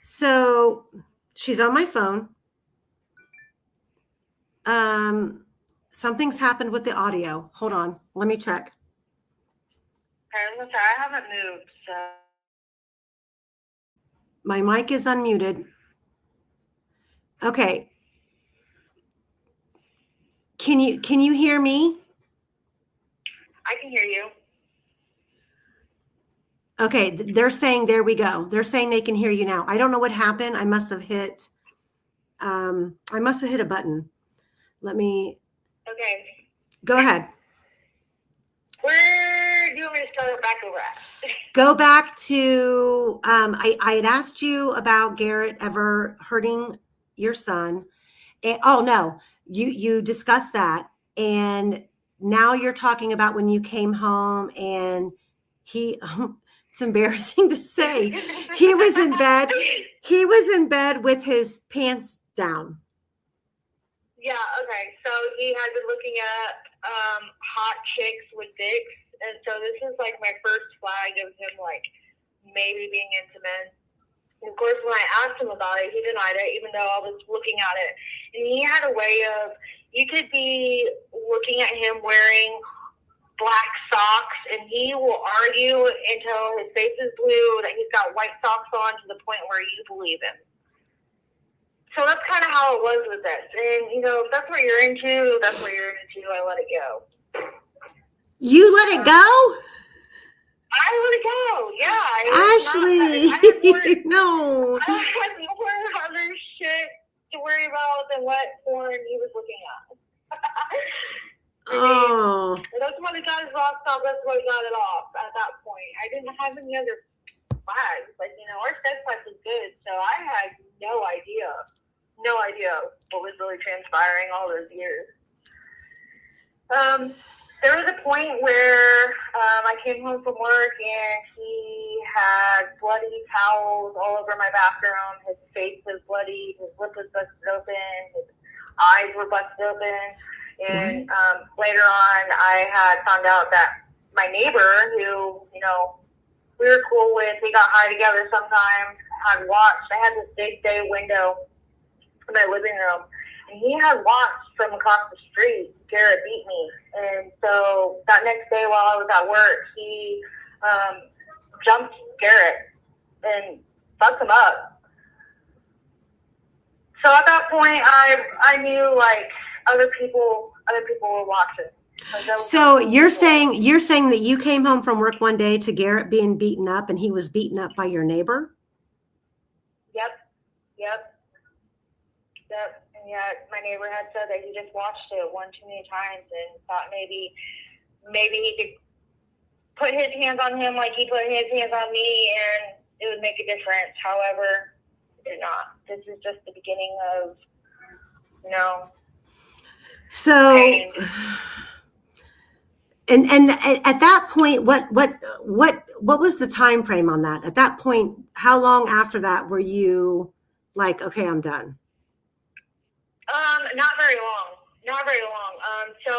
So she's on my phone. Something's happened with the audio. Hold on. Let me check. I haven't moved, so. My mic is unmuted. Okay. Can you hear me? I can hear you. Okay, they're saying, there we go. They're saying they can hear you now. I don't know what happened. I must have hit a button. Let me. Okay. Go ahead. Where do you want me to start back over at? Go back to, I had asked you about Garett ever hurting your son. And, oh no, you discussed that. And now you're talking about when you came home and he, it's embarrassing to say, he was in bed. He was in bed with his pants down. Yeah, okay. So he had been looking at hot chicks with dicks. And so this is like my first flag of him like maybe being into men. And of course, when I asked him about it, he denied it, even though I was looking at it. And he had a way of, you could be looking at him wearing black socks, and he will argue until his face is blue that he's got white socks on to the point where you believe him. So that's kind of how it was with this. And, you know, if that's what you're into, that's what you're into. I let it go. You let it go? I let it go, yeah. Ashley, no. I had more other shit to worry about than what porn he was looking at. Oh. That's when it got his rocks off. That's when he got it off at that point. I didn't have any other flags. Like, you know, our sex life was good, so I had no idea what was really transpiring all those years. There was a point where I came home from work and he had bloody towels all over my bathroom. His face was bloody. His lip was busted open. His eyes were busted open. And later on, I had found out that my neighbor, who, you know, we were cool with, we got high together sometimes, had watched. I had this big bay window in my living room, and he had watched from across the street Garett beat me. And so that next day while I was at work, he jumped Garett and fucked him up. So at that point, I knew like other people were watching. Like, that was So people. you're saying that you came home from work one day to Garrett being beaten up, and he was beaten up by your neighbor? Yep. And yet my neighbor had said that he just watched it one too many times and thought maybe he could put his hands on him like he put his hands on me, and it would make a difference. However, it did not. This is just the beginning of, So, pain. and at that point, what was the time frame on that? At that point, how long after that were you like, okay, I'm done? Not very long. So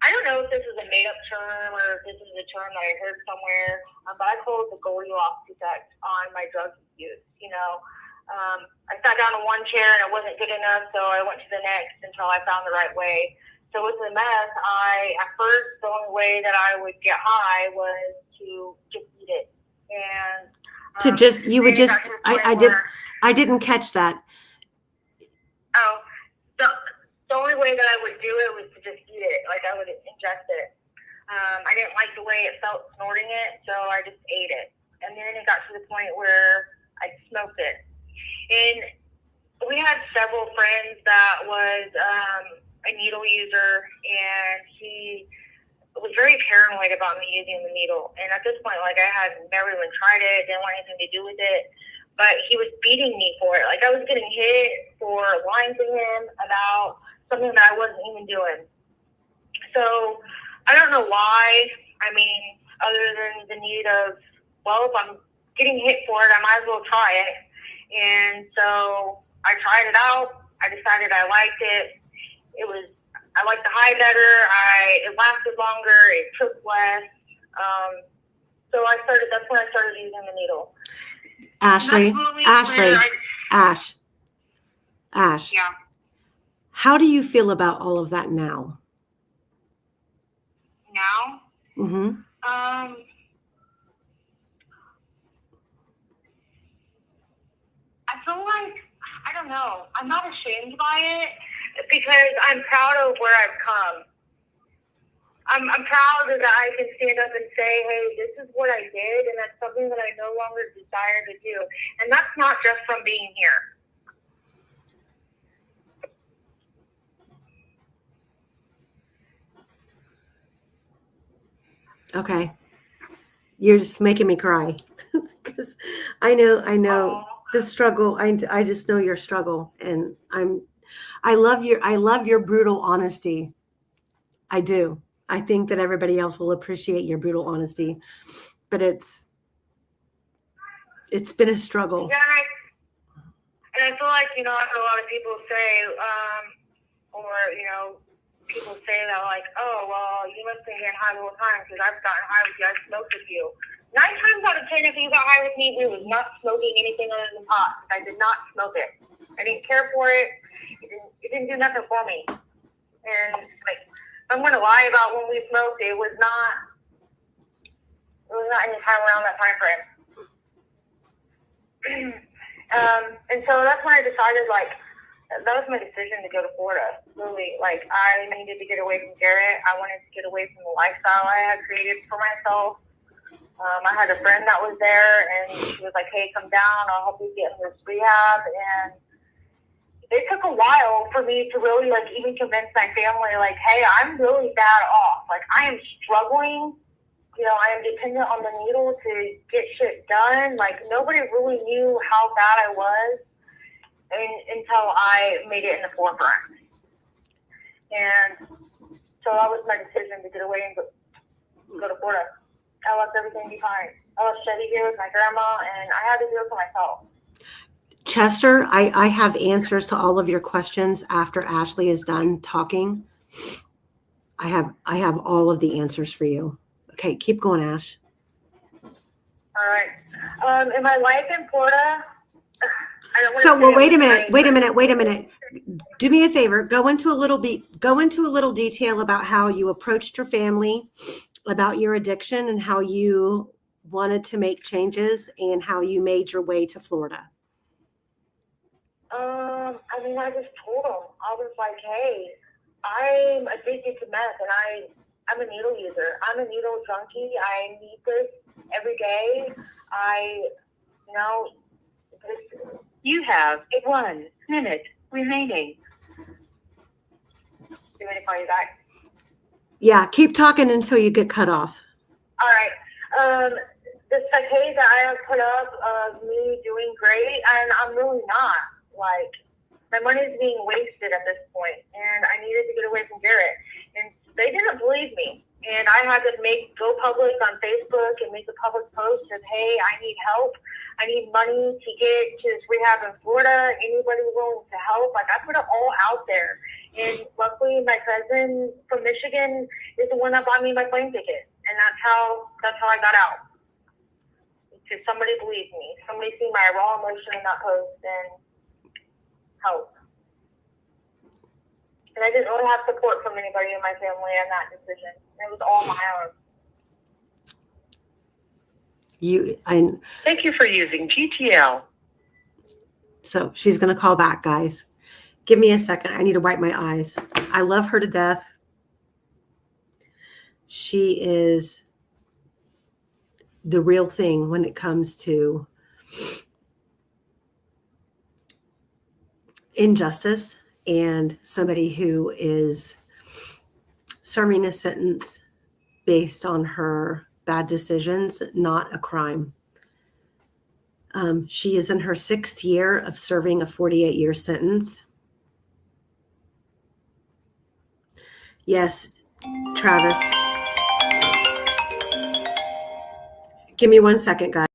I don't know if this is a made-up term or if this is a term that I heard somewhere, but I call it the Goldilocks effect on my drug use. I sat down in one chair and it wasn't good enough, so I went to the next until I found the right way. So with the meth, at first, the only way that I would get high was to just eat it. And I didn't catch that. Oh, the only way that I would do it was to just eat it. Like, I would ingest it. I didn't like the way it felt snorting it, so I just ate it. And then it got to the point where I smoked it. And we had several friends that was a needle user, and he was very paranoid about me using the needle. And at this point, like, I had never even tried it, didn't want anything to do with it. But he was beating me for it. Like, I was getting hit for lying to him about something that I wasn't even doing. So I don't know why. I mean, other than the need of, well, if I'm getting hit for it, I might as well try it. And so I tried it out. I decided I liked it. I liked the high better. It lasted longer. It took less. So that's when I started using the needle. Ashley. Yeah. How do you feel about all of that now? Now? Mm-hmm. I feel like, I don't know, I'm not ashamed by it because I'm proud of where I've come. I'm proud that I can stand up and say, hey, this is what I did, and that's something that I no longer desire to do. And that's not just from being here. Okay. You're just making me cry because I know the struggle. I just know your struggle, and I love your brutal honesty. I do. I think that everybody else will appreciate your brutal honesty, but it's been a struggle. Yeah, and I feel like, I heard a lot of people say, people say that, like, oh, well, you must be getting high all the time because I've gotten high with you, I've smoked with you. 9 times out of 10, if you got high with me, we was not smoking anything other than pot. I did not smoke it. I didn't care for it. It didn't do nothing for me. And, like, I'm going to lie about when we smoked. It was not any time around that time frame. And so that's when I decided, like, that was my decision to go to Florida. Really, like, I needed to get away from Garrett. I wanted to get away from the lifestyle I had created for myself. I had a friend that was there, and she was like, hey, come down. I'll help you get in this rehab. And it took a while for me to really, like, even convince my family, like, hey, I'm really bad off. Like, I am struggling. I am dependent on the needle to get shit done. Like, nobody really knew how bad I was until I made it in the forefront. And so that was my decision to get away and go to Florida. I left everything behind. I left Chevy here with my grandma, and I had to do it for myself. Chester, I have answers to all of your questions after Ashley is done talking. I have all of the answers for you. Okay, keep going, Ash. All right. In my life in Florida, wait a minute. Do me a favor. Go into a little detail about how you approached your family, about your addiction, and how you wanted to make changes, and how you made your way to Florida. I mean, I just told him. I was like, hey, I'm addicted to meth, and I'm a needle user. I'm a needle junkie. I need this every day. You know, this. You have 1 minute remaining. You want me to call you back? Yeah, keep talking until you get cut off. All right. The facade that I have put up of me doing great, and I'm really not. Like, my money is being wasted at this point, and I needed to get away from Garrett. And they didn't believe me. And I had to go public on Facebook and make a public post of, hey, I need help. I need money to get to this rehab in Florida. Anybody willing to help? Like, I put it all out there. And luckily, my cousin from Michigan is the one that bought me my plane ticket. And that's how I got out. Because somebody believed me. Somebody seen my raw emotion in that post and helped. And I didn't really have support from anybody in my family in that decision. It was all my own. Thank you for using GTL. So she's going to call back, guys. Give me a second. I need to wipe my eyes. I love her to death. She is the real thing when it comes to injustice and somebody who is serving a sentence based on her bad decisions, not a crime. She is in her 6th year of serving a 48-year sentence. Yes, Travis. Give me 1 second, guys.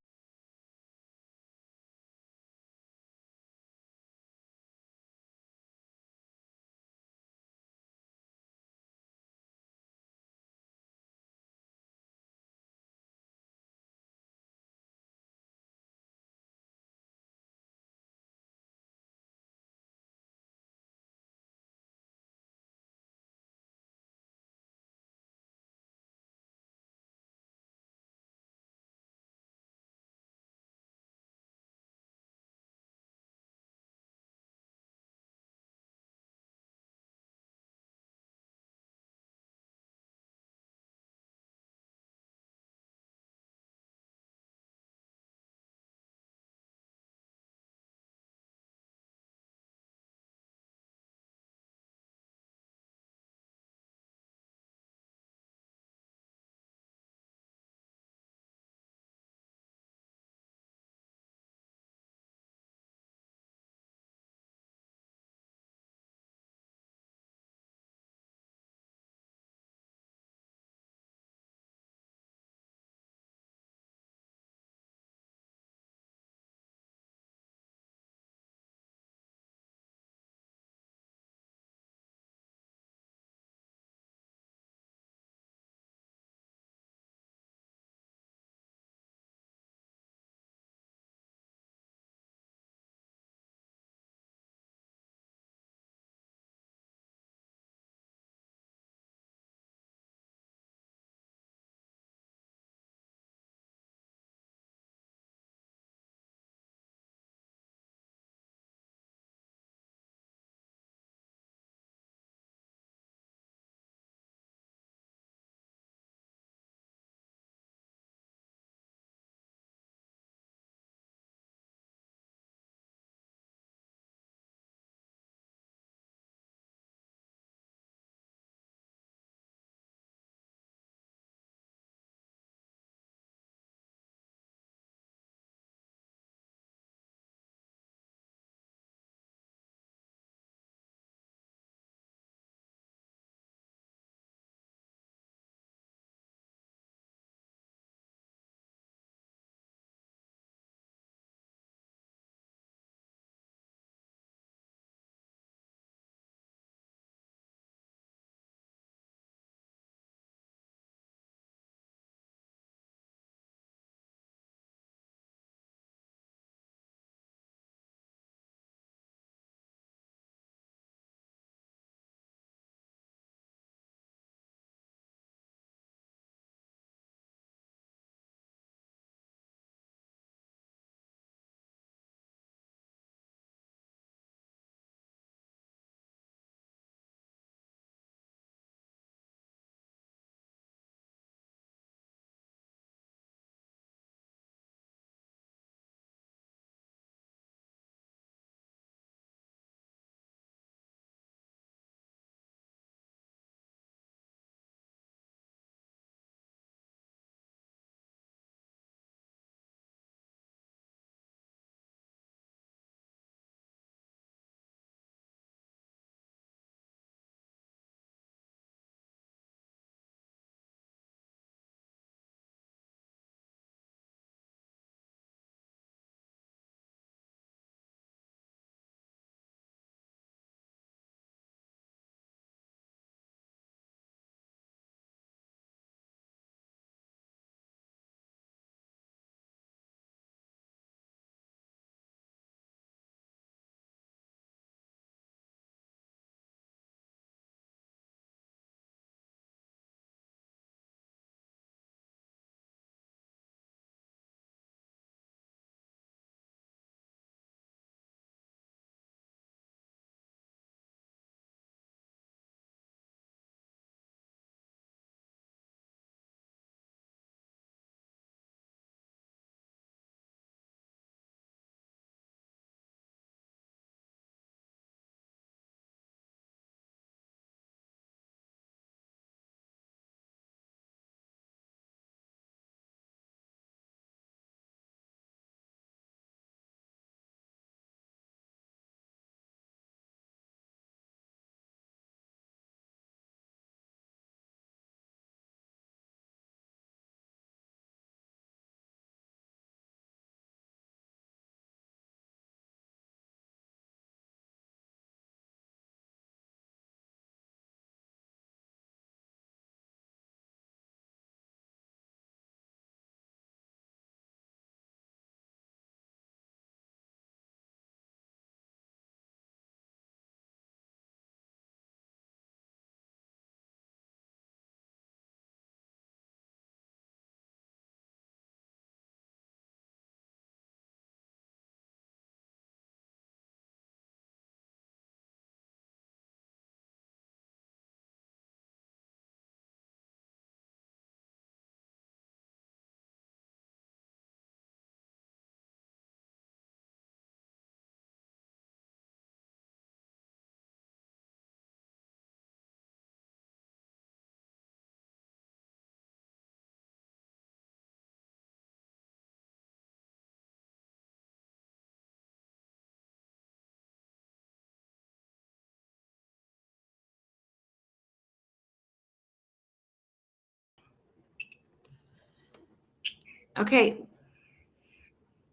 Okay.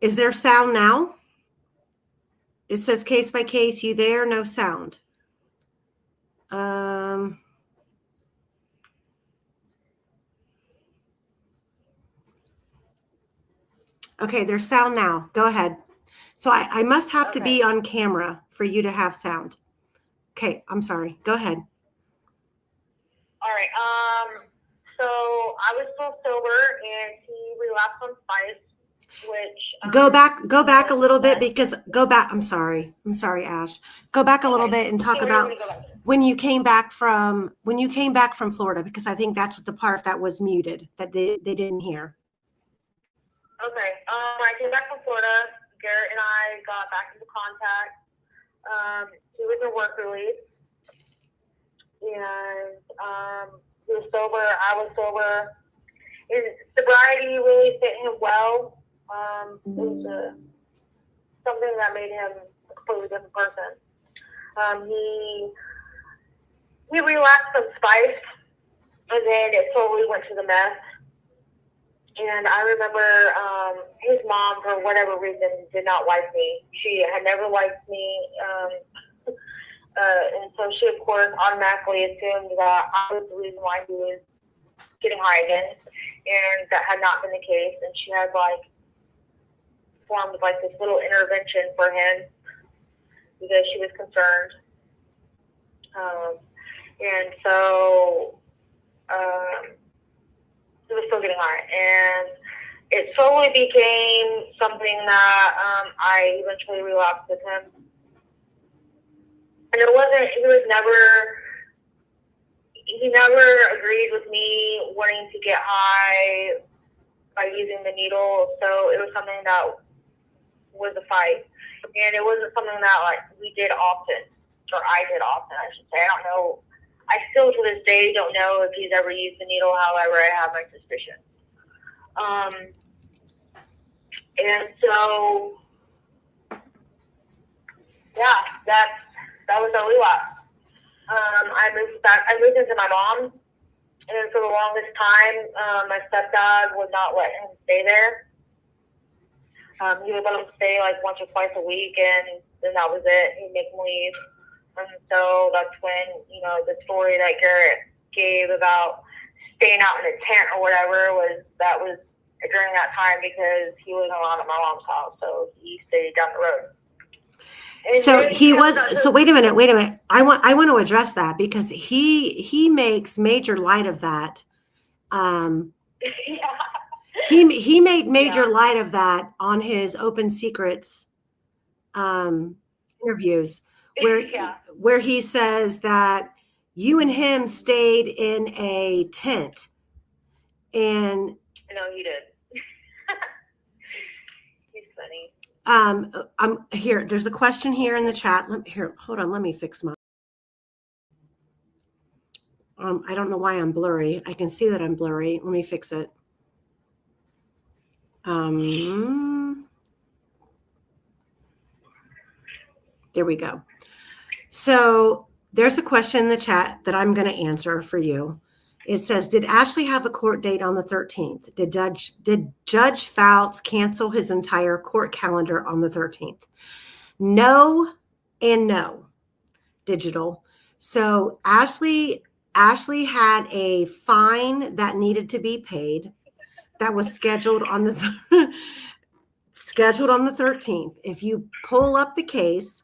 Is there sound now? It says case by case. You there? No sound. Okay, there's sound now. Go ahead. So I must have to be on camera for you to have sound. Okay, I'm sorry. Go ahead. All right. So I was still sober, and he relapsed on spice, which Go back a little bit because go back. I'm sorry, Ash. Go back a little bit and talk about when you came back from Florida, because I think that's what the part that was muted that they didn't hear. Okay. I came back from Florida. Garett and I got back into contact. He was in work release, and he was sober. I was sober. His sobriety really fit him well. It was something that made him a completely different person. He relapsed on spice, and then it totally went to the meth. And I remember his mom, for whatever reason, did not like me. She had never liked me. And so she, of course, automatically assumed that I was the reason why he was getting high again. And that had not been the case. And she had, formed, this little intervention for him because she was concerned. And so he was still getting high. And it slowly became something that I eventually relapsed with him. And he never agreed with me wanting to get high by using the needle. So it was something that was a fight. And it wasn't something that we did often, or I did often, I should say. I don't know. I still to this day don't know if he's ever used the needle. However, I have my suspicions. And so, yeah, that was our relapse. I moved into my mom, and for the longest time, my stepdad would not let him stay there. He would let him stay once or twice a week, and then that was it. He'd make him leave. And so that's when, the story that Garett gave about staying out in a tent or whatever was during that time, because he wasn't allowed at my mom's house, so he stayed down the road. And so he was. So wait a minute. I want to address that, because he makes major light of that. Yeah. He made major light of that on his Open Secrets interviews, where he says that you and him stayed in a tent. And no, he did. He's funny. Here, there's a question here in the chat. Hold on, let me fix my. I don't know why I'm blurry. I can see that I'm blurry. Let me fix it. There we go. So there's a question in the chat that I'm going to answer for you. It says, did Ashley have a court date on the 13th? Did Judge Fouts cancel his entire court calendar on the 13th? No and no, digital. So Ashley had a fine that needed to be paid that was scheduled on the 13th. If you pull up the case,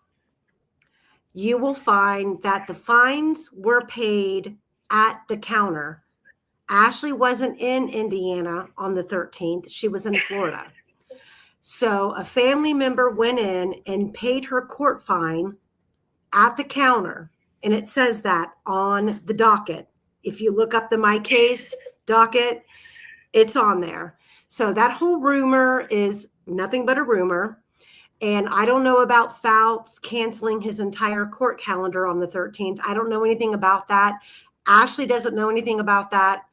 you will find that the fines were paid at the counter. Ashley wasn't in Indiana on the 13th. She was in Florida. So a family member went in and paid her court fine at the counter. And it says that on the docket. If you look up the My Case docket, it's on there. So that whole rumor is nothing but a rumor. And I don't know about Fouts canceling his entire court calendar on the 13th. I don't know anything about that. Ashley doesn't know anything about that.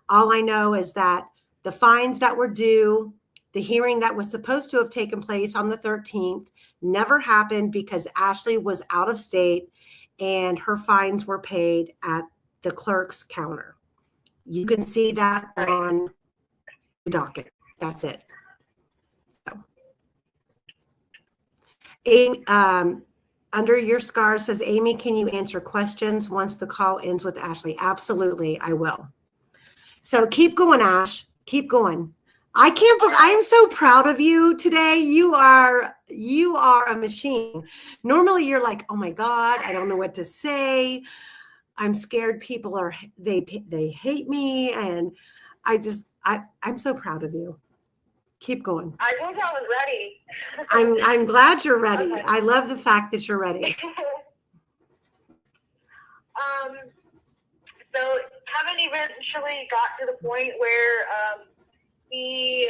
All I know is that the fines that were due, the hearing that was supposed to have taken place on the 13th, never happened because Ashley was out of state and her fines were paid at the clerk's counter. You can see that on the docket. That's it. So. Amy, under your scar says, Amy, can you answer questions once the call ends with Ashley? Absolutely, I will. So keep going, Ash. Keep going. I am so proud of you today. You are a machine. Normally you're like, oh my God, I don't know what to say. I'm scared people they hate me. And I'm so proud of you. Keep going. I told you I was ready. I'm glad you're ready. Okay. I love the fact that you're ready. So Kevin eventually got to the point where he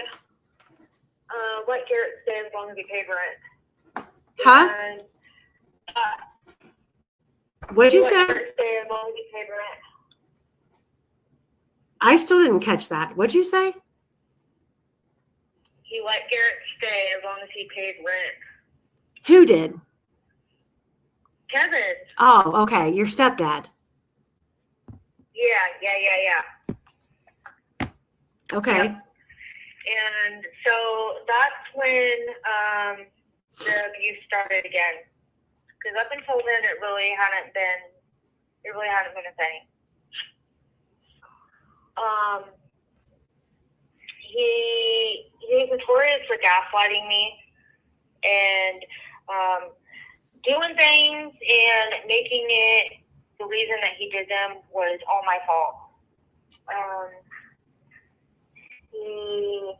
let Garett stay as long as he paid rent. Huh? And, What'd you let say? Garett stay as long as he paid rent. I still didn't catch that. What'd you say? He let Garett stay as long as he paid rent. Who did? Kevin. Oh, okay. Your stepdad. Yeah. Okay. Yep. And so that's when the abuse started again. Because up until then, it really hadn't been a thing. He was notorious for gaslighting me and doing things and making it the reason that he did them was all my fault. He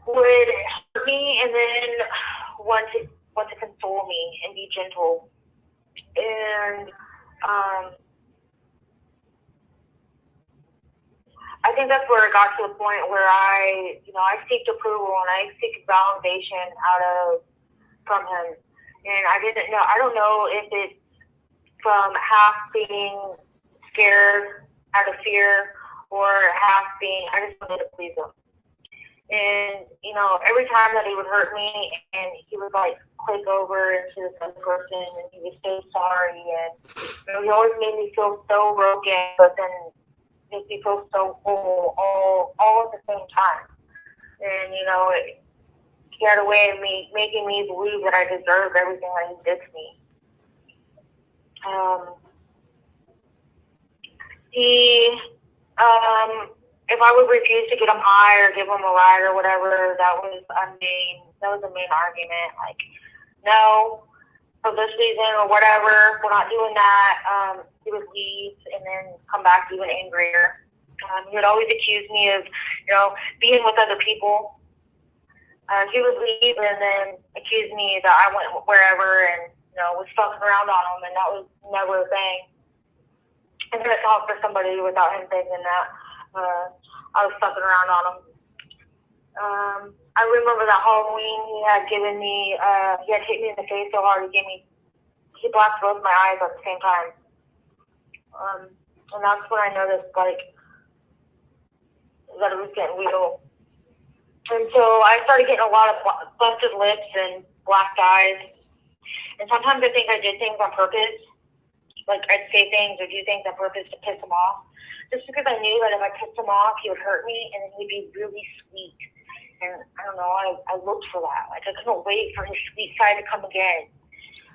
would hurt me and then want to console me and be gentle. And I think that's where it got to the point where I seeked approval and I seeked validation from him. And I don't know if it's from half being scared out of fear or half being, I just wanted to please him. And, every time that he would hurt me and he would click over into this other person and he would say sorry and, he always made me feel so broken, but then make me feel so whole all at the same time. And, he had a way of making me believe that I deserved everything that he did to me. If I would refuse to get him high or give him a ride or whatever, that was a main argument. No, for this reason or whatever, we're not doing that. He would leave and then come back even angrier. He would always accuse me of, being with other people. He would leave and then accuse me that I went wherever and, was fucking around on him, and that was never a thing. I'm going to talk for somebody without him thinking that I was fucking around on him. I remember that Halloween he had given me, he had hit me in the face so hard, he blocked both my eyes at the same time. And that's when I noticed, that it was getting real. And so I started getting a lot of busted lips and black eyes. And sometimes I think I did things on purpose. I'd say things or do things on purpose to piss him off. Just because I knew that if I pissed him off, he would hurt me and then he'd be really sweet. And I don't know, I looked for that. I couldn't wait for his sweet side to come again.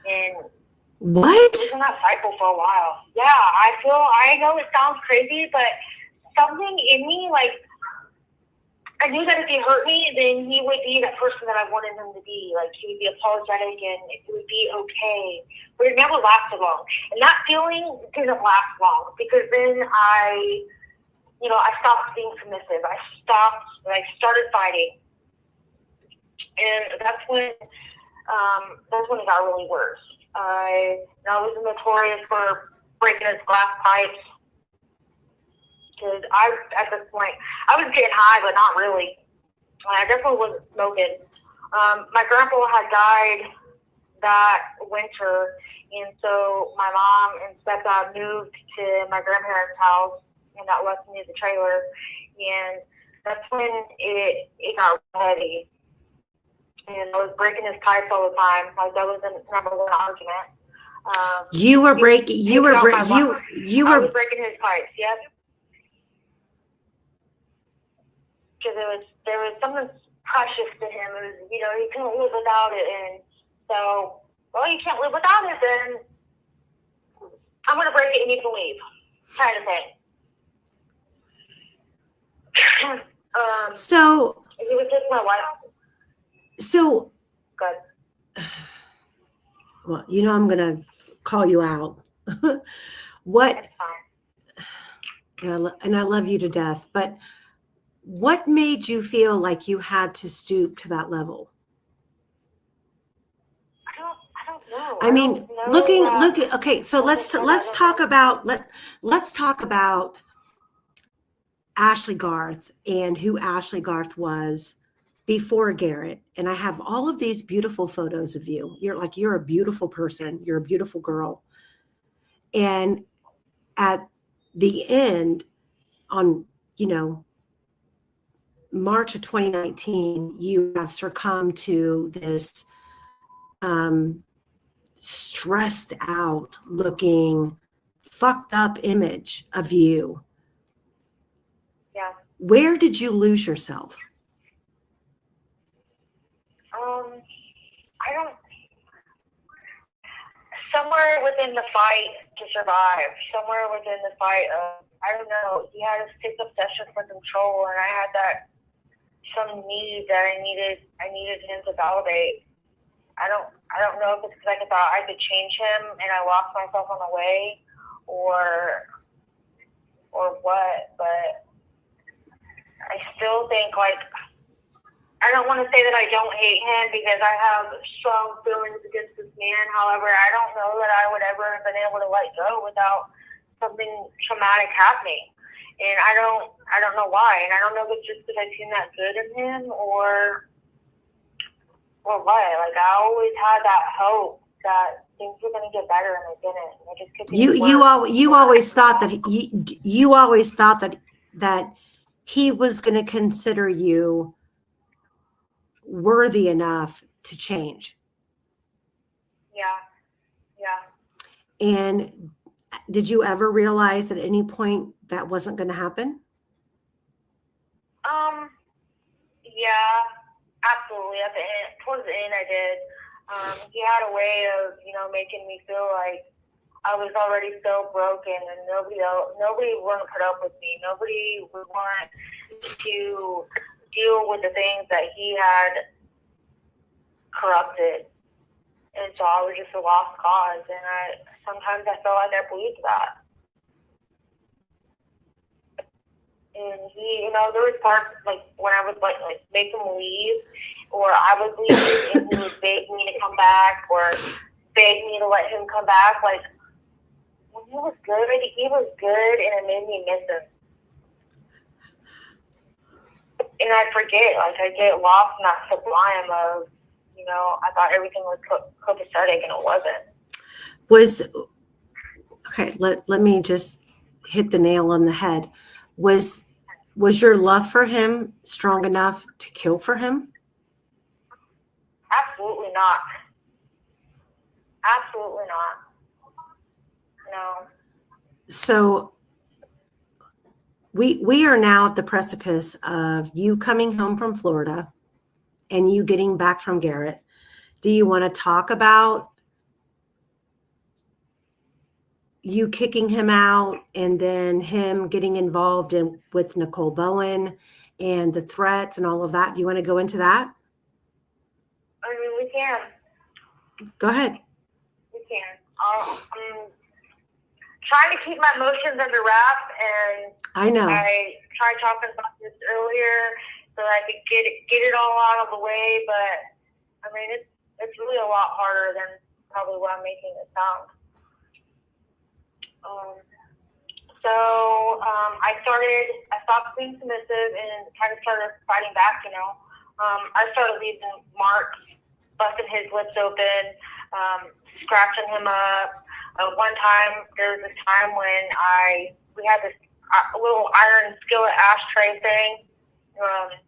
And what? I was in that cycle for a while. Yeah, I know it sounds crazy, but something in me, I knew that if he hurt me, then he would be that person that I wanted him to be. He would be apologetic and it would be okay. But it never lasted long. And that feeling didn't last long because then I stopped being submissive. I started fighting. And that's when it got really worse. I was notorious for breaking his glass pipes. Because at this point, I was getting high, but not really. I definitely wasn't smoking. My grandpa had died that winter, and so my mom and stepdad moved to my grandparents' house, and that left me the trailer. And that's when it got heavy. And I was breaking his pipes all the time. That was the number one argument. I was breaking his pipes. Yep. because there was something precious to him. It was, you know, he couldn't live without it, and so, well, you can't live without it, then I'm gonna break it and you can leave, kind of thing. So he was just my wife. So, Good. well, you know, I'm going to call you out. What, That's fine. and I love you to death, but what made you feel like you had to stoop to that level? I don't know. I mean, looking, okay, so let's talk about, let's talk about Ashley Garth and who Ashley Garth was before Garett. And I have all of these beautiful photos of you. You're a beautiful person. You're a beautiful girl. And at the end, on, you know, March of 2019, you have succumbed to this stressed out looking, fucked up image of you. Yeah. Where did you lose yourself? I don't. Somewhere within the fight to survive, somewhere within the fight of, I don't know, he had a sick obsession for control, and I had some need that I needed him to validate. I don't know if it's because I thought I could change him and I lost myself on the way, or what, but I still think, like, I don't want to say that I don't hate him because I have strong feelings against this man. However, I don't know that I would ever have been able to let go without something traumatic happening. And I don't know why. And I don't know if it's just because I've seen that good in him or what. Like, I always had that hope that things were going to get better, and they didn't. And it just could be you always thought that you always thought that he was going to consider you worthy enough to change. Yeah. And did you ever realize at any point that wasn't going to happen? Yeah, absolutely. At the end, towards the end, I did. He had a way of, you know, making me feel like I was already so broken, and nobody would want to put up with me. Nobody would want to deal with the things that he had corrupted. And so I was just a lost cause, and sometimes I felt like I believed that. And he, you know, there was parts, like, when I would like make him leave, or I would leave, and he would beg me to come back, or beg me to let him come back. Like, when he was good, and it made me miss him. And I forget, like, I get lost in that sublime of, you know, I thought everything was copacetic, and it wasn't. Okay, let me just hit the nail on the head. Was your love for him strong enough to kill for him? Absolutely not. Absolutely not. No. So we are now at the precipice of you coming home from Florida and you getting back from Garett. Do you want to talk about you kicking him out and then him getting involved with Nicole Bowen and the threats and all of that? Do you want to go into that? I mean, we can. Go ahead. We can. I'm trying to keep my emotions under wraps, and I know. I tried talking about this earlier so I could get it all out of the way, but I mean, it's really a lot harder than probably what I'm making it sound. I stopped being submissive and kind of started fighting back, you know. I started leaving marks, busting his lips open, scratching him up. One time, there was this time when we had this little iron skillet ashtray thing.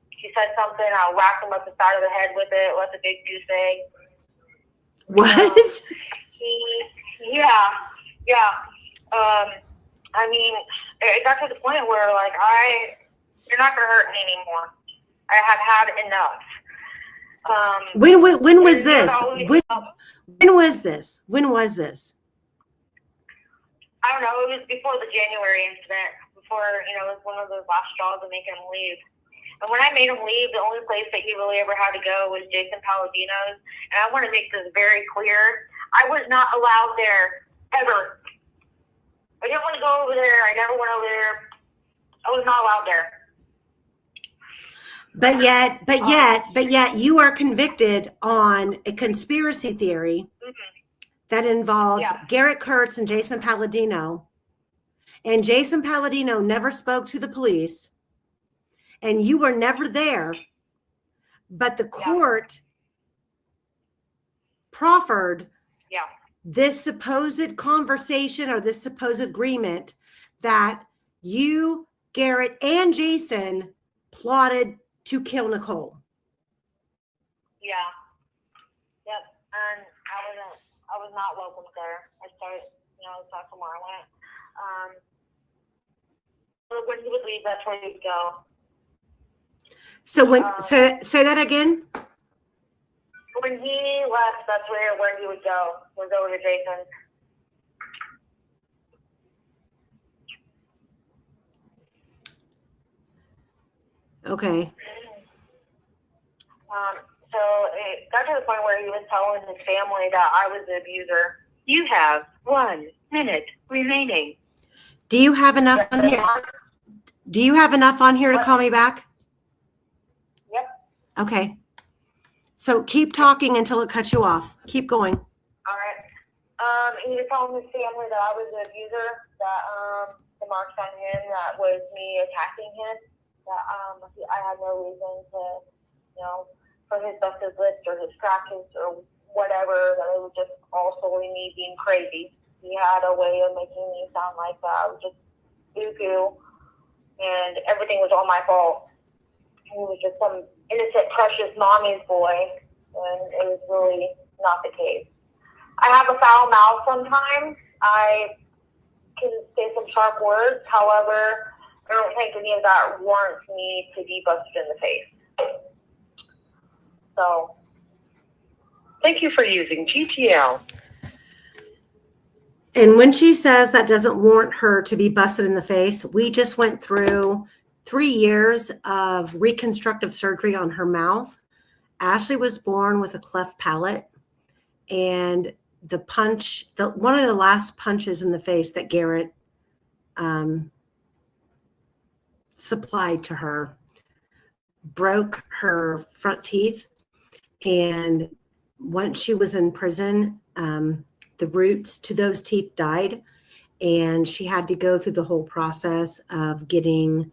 He said something, I whacked him up the side of the head with it, left a big goose egg. What? Yeah. I mean, it got to the point where, like, you're not going to hurt me anymore. I had had enough. When was and this? always- When was this? When was this? I don't know. It was before the January incident. Before, it was one of those last straws to make him leave. And when I made him leave, the only place that he really ever had to go was Jason Palladino's. And I want to make this very clear. I was not allowed there, ever. I didn't want to go over there. I never went over there. I was not allowed there. But yet you are convicted on a conspiracy theory that involved Garett Kirts and Jason Palladino. And Jason Palladino never spoke to the police. And you were never there. But the court proffered this supposed conversation or this supposed agreement that you, Garett, and Jason plotted to kill Nicole. Yeah. Yep. And I was not welcome there. I started, that's where I went. But when he would leave, that's where he'd go. So say that again. When he left, that's where he would go. Was over to Jason. Okay. So it got to the point where he was telling his family that I was the abuser. You have 1 minute remaining. Do you have enough on here? Do you have enough on here to call me back? Yep. Okay. So keep talking until it cuts you off. Keep going. All right. He was telling his family that I was the abuser, that the marks on him, that was me attacking him, that I had no reason to, for his busted lips or his scratches or whatever, that it was just all solely me being crazy. He had a way of making me sound like that I was just doo-doo, and everything was all my fault. He was just some innocent, precious mommy's boy, and it was really not the case. I have a foul mouth sometimes. I can say some sharp words. However, I don't think any of that warrants me to be busted in the face. So, thank you for using GTL. And when she says that doesn't warrant her to be busted in the face, we just went through 3 years of reconstructive surgery on her mouth. Ashley was born with a cleft palate, and one of the last punches in the face that Garett supplied to her broke her front teeth. And once she was in prison, the roots to those teeth died, and she had to go through the whole process of getting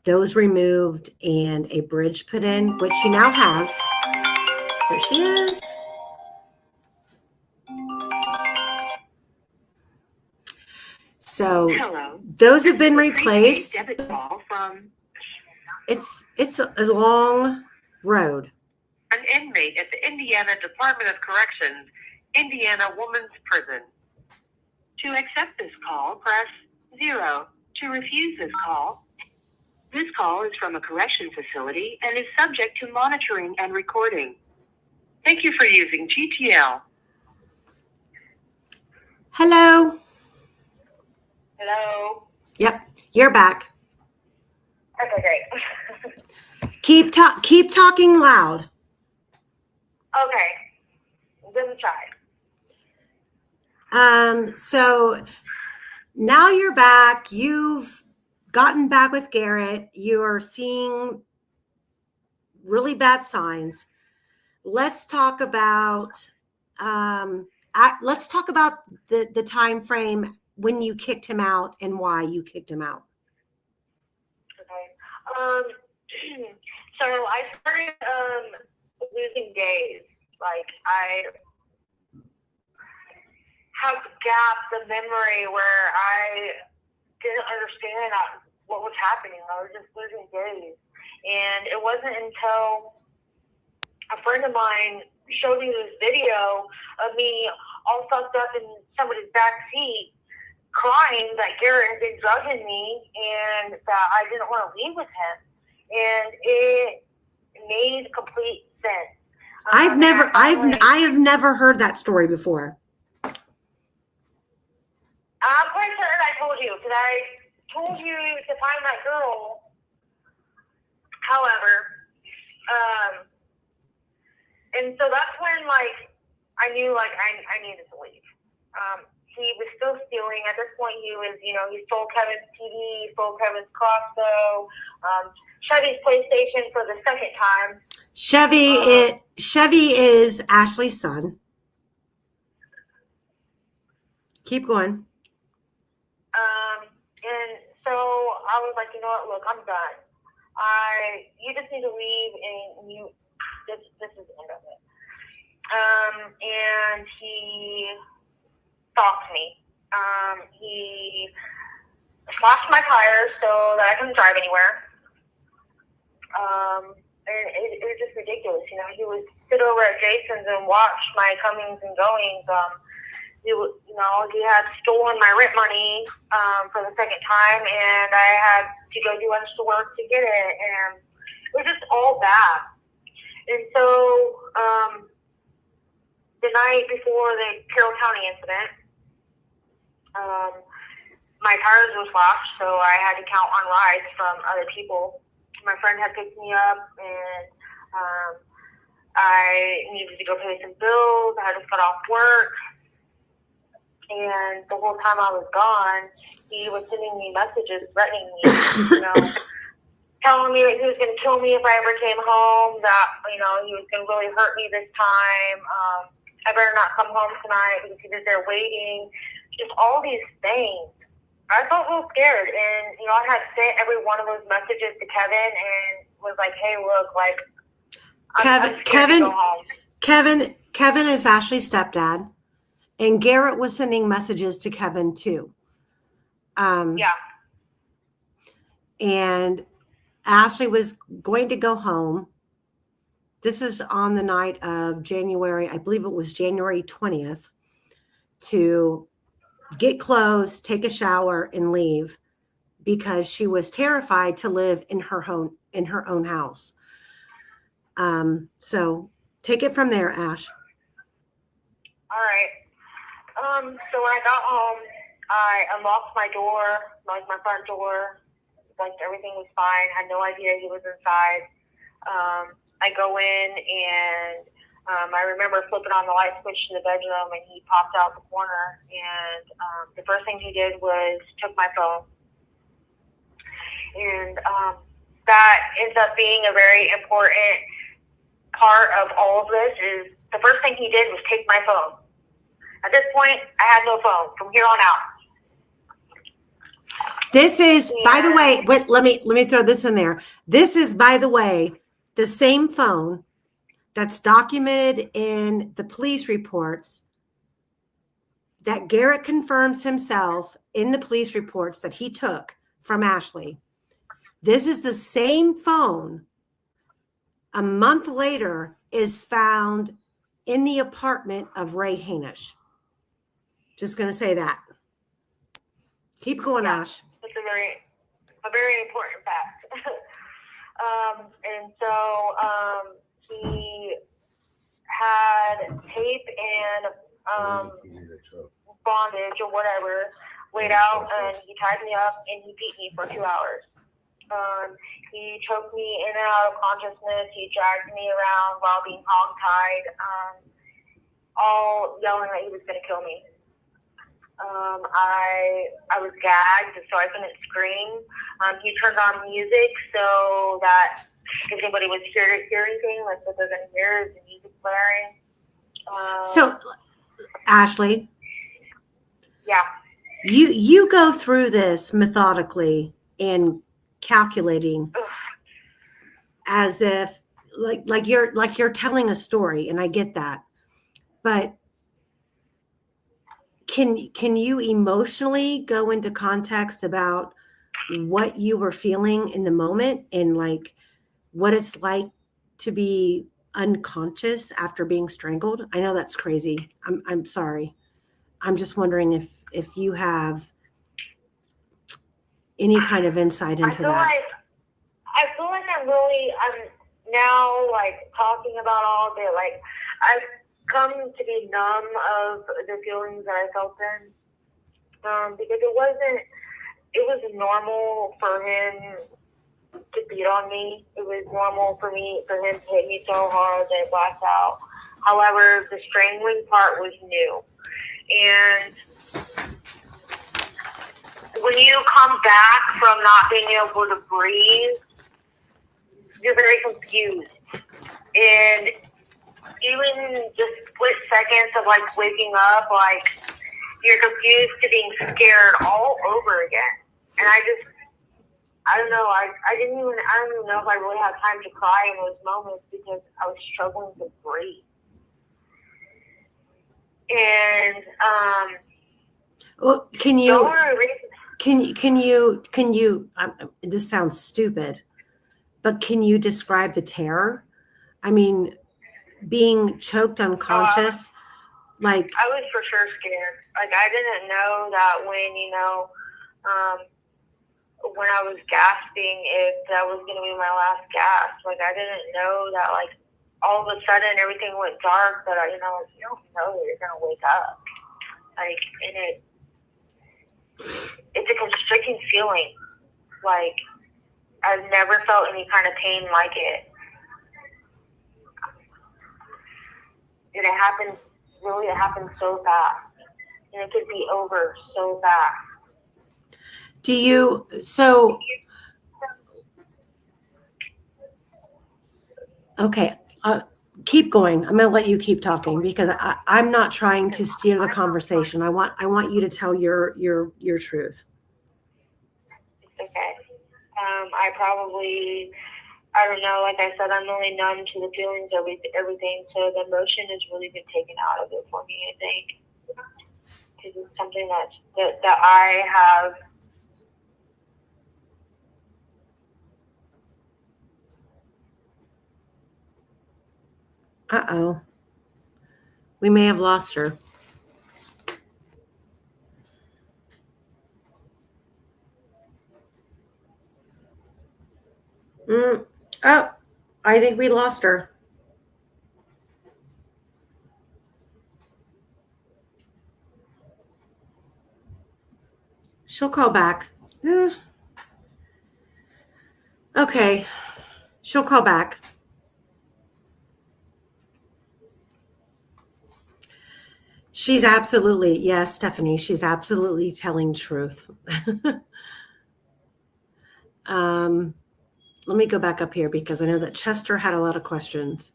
those removed and a bridge put in, which she now has. There she is. So those have been replaced. It's a long road. An inmate at the Indiana Department of Corrections, Indiana Women's Prison. To accept this call, press 0. To refuse this call is from a correction facility and is subject to monitoring and recording. Thank you for using GTL. Hello. Hello. Yep, you're back. Okay, great. Keep talking loud. Okay. Give it a try. So now you're back. You've gotten back with Garett. You are seeing really bad signs. Let's talk about the time frame when you kicked him out and why you kicked him out. Okay. So I started losing days. Like, I have gaps of memory where I didn't understand what was happening. I was just losing days. And it wasn't until a friend of mine showed me this video of me all fucked up in somebody's back seat crying that Garett had been drugging me and that I didn't want to leave with him. And it made complete sense. I and finally- have never heard that story before. I'm quite certain I told you, because I told you to find that girl. However, and so that's when, like, I knew, like, I needed to leave. He was still stealing. At this point, he was, you know, he stole Kevin's TV, he stole Kevin's crossbow, Chevy's PlayStation for the second time. Chevy is Ashley's son. Keep going. And so I was like, you know what, look, I'm done. You just need to leave, and this is the end of it. And he stopped me. He slashed my tires so that I couldn't drive anywhere. And it was just ridiculous, you know. He would sit over at Jason's and watch my comings and goings. He had stolen my rent money for the second time, and I had to go do extra work to get it, and it was just all bad. And so the night before the Carroll County incident, my tires were slashed, so I had to count on rides from other people. My friend had picked me up, and I needed to go pay some bills. I just got off work. And the whole time I was gone, he was sending me messages threatening me, you know, telling me that he was going to kill me if I ever came home, that, you know, he was going to really hurt me this time. I better not come home tonight because he was there waiting. Just all these things. I felt real scared. And, you know, I had sent every one of those messages to Kevin and was like, hey, look, like, I'm scared to go home. Kevin is Ashley's stepdad. And Garett was sending messages to Kevin too. Yeah. And Ashley was going to go home. This is on the night of January, I believe it was January 20th, to get clothes, take a shower, and leave because she was terrified to live in her own house. So take it from there, Ash. All right. So when I got home, I unlocked my door, like my front door, like everything was fine. Had no idea he was inside. I go in and I remember flipping on the light switch to the bedroom, and he popped out the corner. And the first thing he did was took my phone. And that ends up being a very important part of all of this. Is the first thing he did was take my phone. At this point, I had no phone from here on out. This is, by the way, wait, let me throw this in there. This is, by the way, the same phone that's documented in the police reports that Garett confirms himself in the police reports that he took from Ashley. This is the same phone a month later is found in the apartment of Ray Hainish. Just going to say that. Keep going, Yeah, Ash. it's a very important fact. And so he had tape and bondage or whatever laid out, and he tied me up and he beat me for 2 hours. He choked me in and out of consciousness. He dragged me around while being hog-tied, all yelling that he was going to kill me. I was gagged, so I couldn't scream. He turned on music so that if anybody was hearing anything, like what they're going to hear is the music blaring. So, Ashley. Yeah. You go through this methodically and calculating as if like you're telling a story, and I get that. But can you emotionally go into context about what you were feeling in the moment and like what it's like to be unconscious after being strangled? I know that's crazy. I'm sorry. I'm just wondering if you have any kind of insight into that. I feel like I'm now, like, talking about all of it, like, I've come to be numb of the feelings that I felt then, because it was normal for him to beat on me. It was normal for him to hit me so hard that I blacked out. However, the strangling part was new. And when you come back from not being able to breathe, you're very confused. And even just split seconds of, like, waking up, like, you're confused to being scared all over again. And I don't know, I don't even know if I really had time to cry in those moments because I was struggling to breathe. And, well, can you, this sounds stupid, but can you describe the terror? I mean, being choked unconscious, like. I was for sure scared. Like, I didn't know that when I was gasping, if that was going to be my last gasp. Like, I didn't know that, like, all of a sudden everything went dark, that you don't know that you're going to wake up. Like, and it's a constricting feeling. Like, I've never felt any kind of pain like it. And it happened so fast. And it could be over so fast. Okay, keep going. I'm going to let you keep talking because I'm not trying to steer the conversation. I want you to tell your truth. Okay. I don't know, like I said, I'm really numb to the feelings of everything, so the emotion has really been taken out of it for me, I think. Because it's something that I have. Uh-oh. We may have lost her. Oh, I think we lost her. She'll call back. Okay. She'll call back. She's absolutely, yes, Stephanie, she's absolutely telling truth. Let me go back up here because I know that Chester had a lot of questions.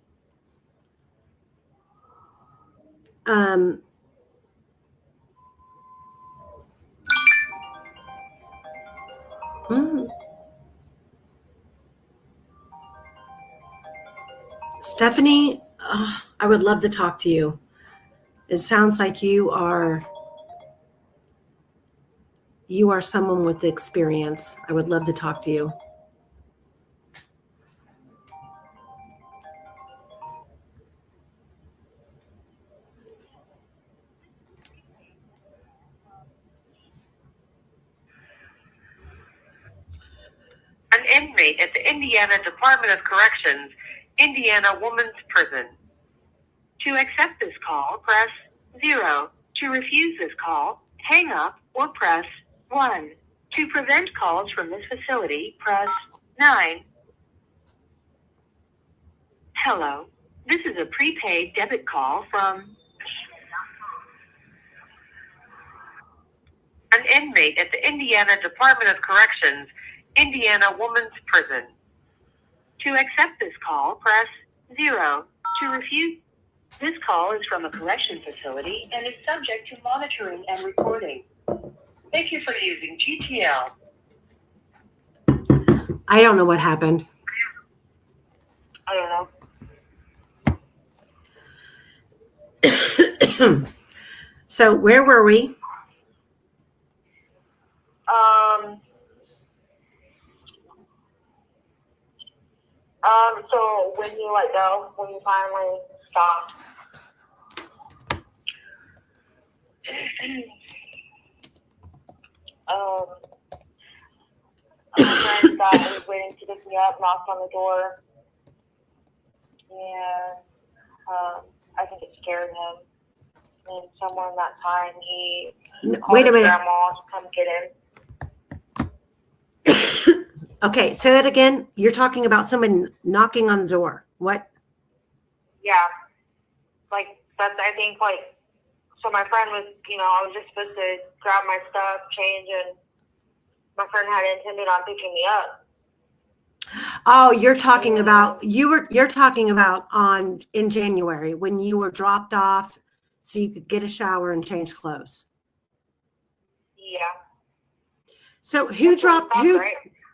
Stephanie, I would love to talk to you. It sounds like you are someone with experience. I would love to talk to you. An inmate at the Indiana Department of Corrections, Indiana Women's Prison. To accept this call, press 0. To refuse this call, hang up or press 1. To prevent calls from this facility, press 9. Hello. This is a prepaid debit call from an inmate at the Indiana Department of Corrections, Indiana Women's Prison. To accept this call, press 0. To refuse. This call is from a correction facility and is subject to monitoring and recording. Thank you for using GTL. I don't know what happened. I don't know. So where were we? So when you let go, when you finally stopped, my friend that was waiting to pick me up knocked on the door, and I think it scared him. And somewhere in that time, he called Wait a his minute. grandma to come get him. Okay, say that again. You're talking about someone knocking on the door. What? Yeah, like that's, I think, like, so my friend was, I was just supposed to grab my stuff, change, and my friend had intended on picking me up. Oh, you're talking about you're talking about in January when you were dropped off so you could get a shower and change clothes. Yeah. So who dropped who? Right?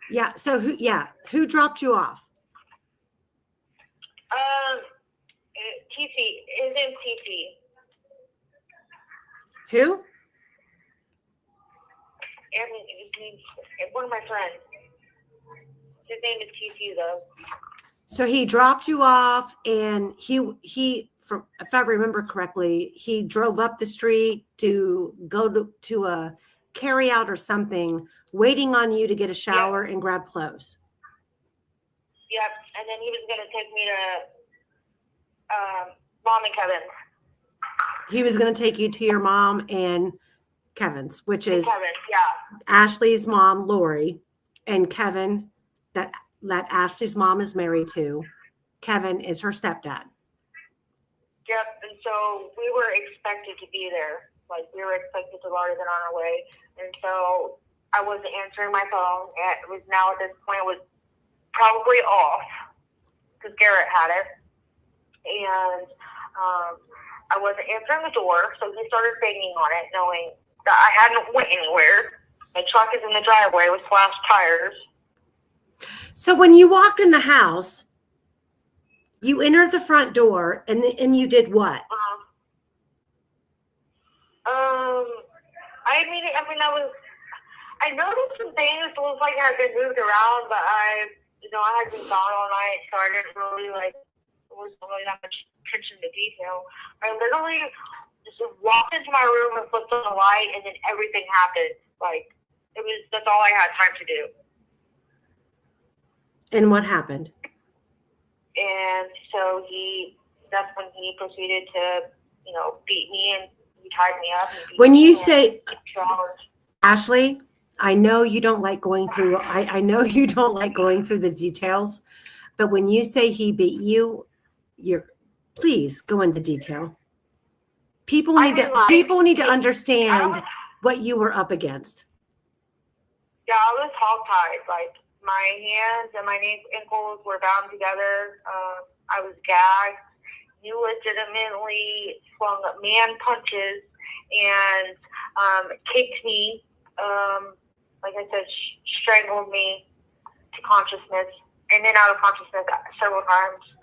Yeah. So who dropped you off? TT. His name's TT. Who? One of my friends. His name is TT though. So he dropped you off, and he from, if I remember correctly, he drove up the street to go to a carry out or something, waiting on you to get a shower and grab clothes. Yep, and then he was going to take me to Mom and Kevin's. He was going to take you to your mom and Kevin's, which is Kevin's, yeah. Ashley's mom, Lori, and Kevin, that Ashley's mom is married to. Kevin is her stepdad. Yep, and so we were expected to be there. Like, we were expected to already been on our way. And so I wasn't answering my phone. It was now at this point, it was probably off because Garett had it. And I wasn't answering the door, so he started banging on it, knowing that I hadn't went anywhere. My truck is in the driveway with slashed tires. So when you walked in the house, you entered the front door, and you did what? I noticed some things. It looked like I had been moved around, but I had been gone all night, so I didn't really wasn't really that much attention to detail. I literally just walked into my room and flipped on the light, and then everything happened. Like, that's all I had time to do. And what happened? And so that's when he proceeded to, beat me, and he tied me up. When you say, Ashley, I know you don't like going through, I know you don't like going through the details, but when you say he beat you, please go into detail. People need to understand what you were up against. Yeah, I was hog-tied. Like, my hands and my ankles were bound together. I was gagged. He legitimately flung man punches and kicked me. Like I said, strangled me to consciousness, and then out of consciousness several times.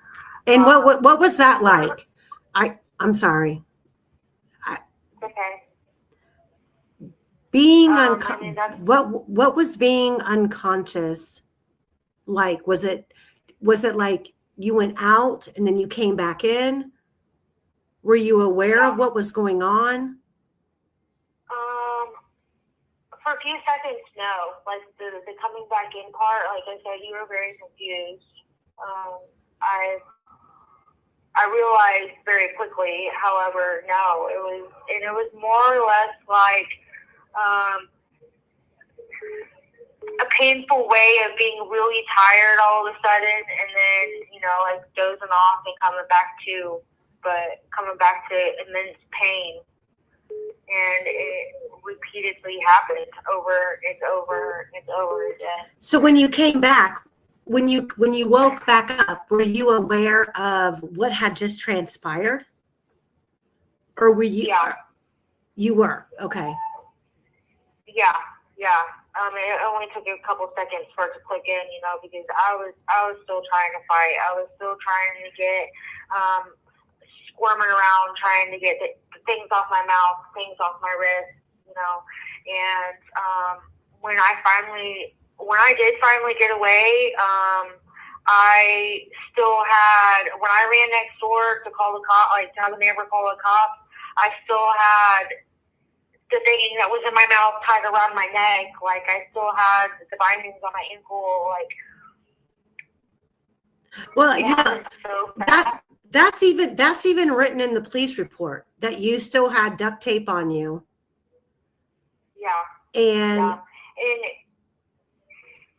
And what was that like? I'm sorry. Okay. Being what was being unconscious like? Was it like you went out and then you came back in? Were you aware of what was going on? For a few seconds, no. Like the coming back in part, like I said, you were very confused. I realized very quickly, however, no, it was more or less like a painful way of being really tired all of a sudden, and then like dozing off and coming back to immense pain, and it repeatedly happened over again. So when you came back, when you woke back up, were you aware of what had just transpired, or were you? Yeah. You were, okay. Yeah. It only took a couple seconds for it to click in, because I was still trying to fight. I was still trying to get squirming around, trying to get the things off my mouth, things off my wrist, And when I did finally get away, I still had, when I ran next door to call the cop, like to have a neighbor call the cops, I still had the thing that was in my mouth tied around my neck. Like, I still had the bindings on my ankle. Like, Well, It yeah, happened so fast. that's even written in the police report that you still had duct tape on you. Yeah, And yeah. And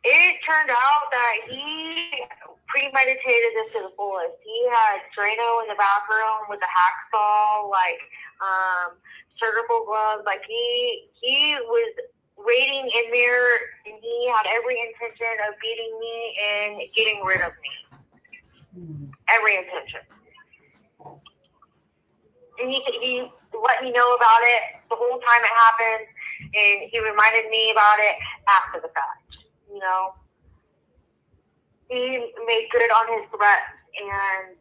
it turned out that he premeditated this to the fullest. He had Drano in the bathroom with a hacksaw, like surgical gloves. Like he was waiting in there, and he had every intention of beating me and getting rid of me. Every intention. And he let me know about it the whole time it happened, and he reminded me about it after the fact. You know, he made good on his threats, and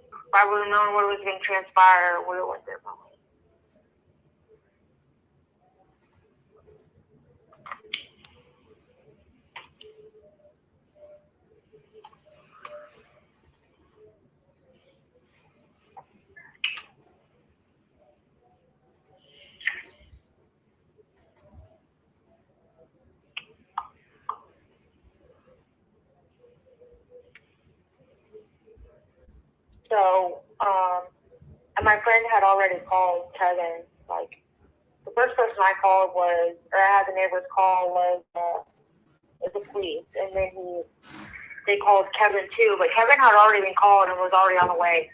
if I would have known what was going to transpire, I would have went there probably. So, and my friend had already called Kevin. Like, the first person I called was, or I had the neighbors call was the police, and then they called Kevin too. But Kevin had already been called and was already on the way.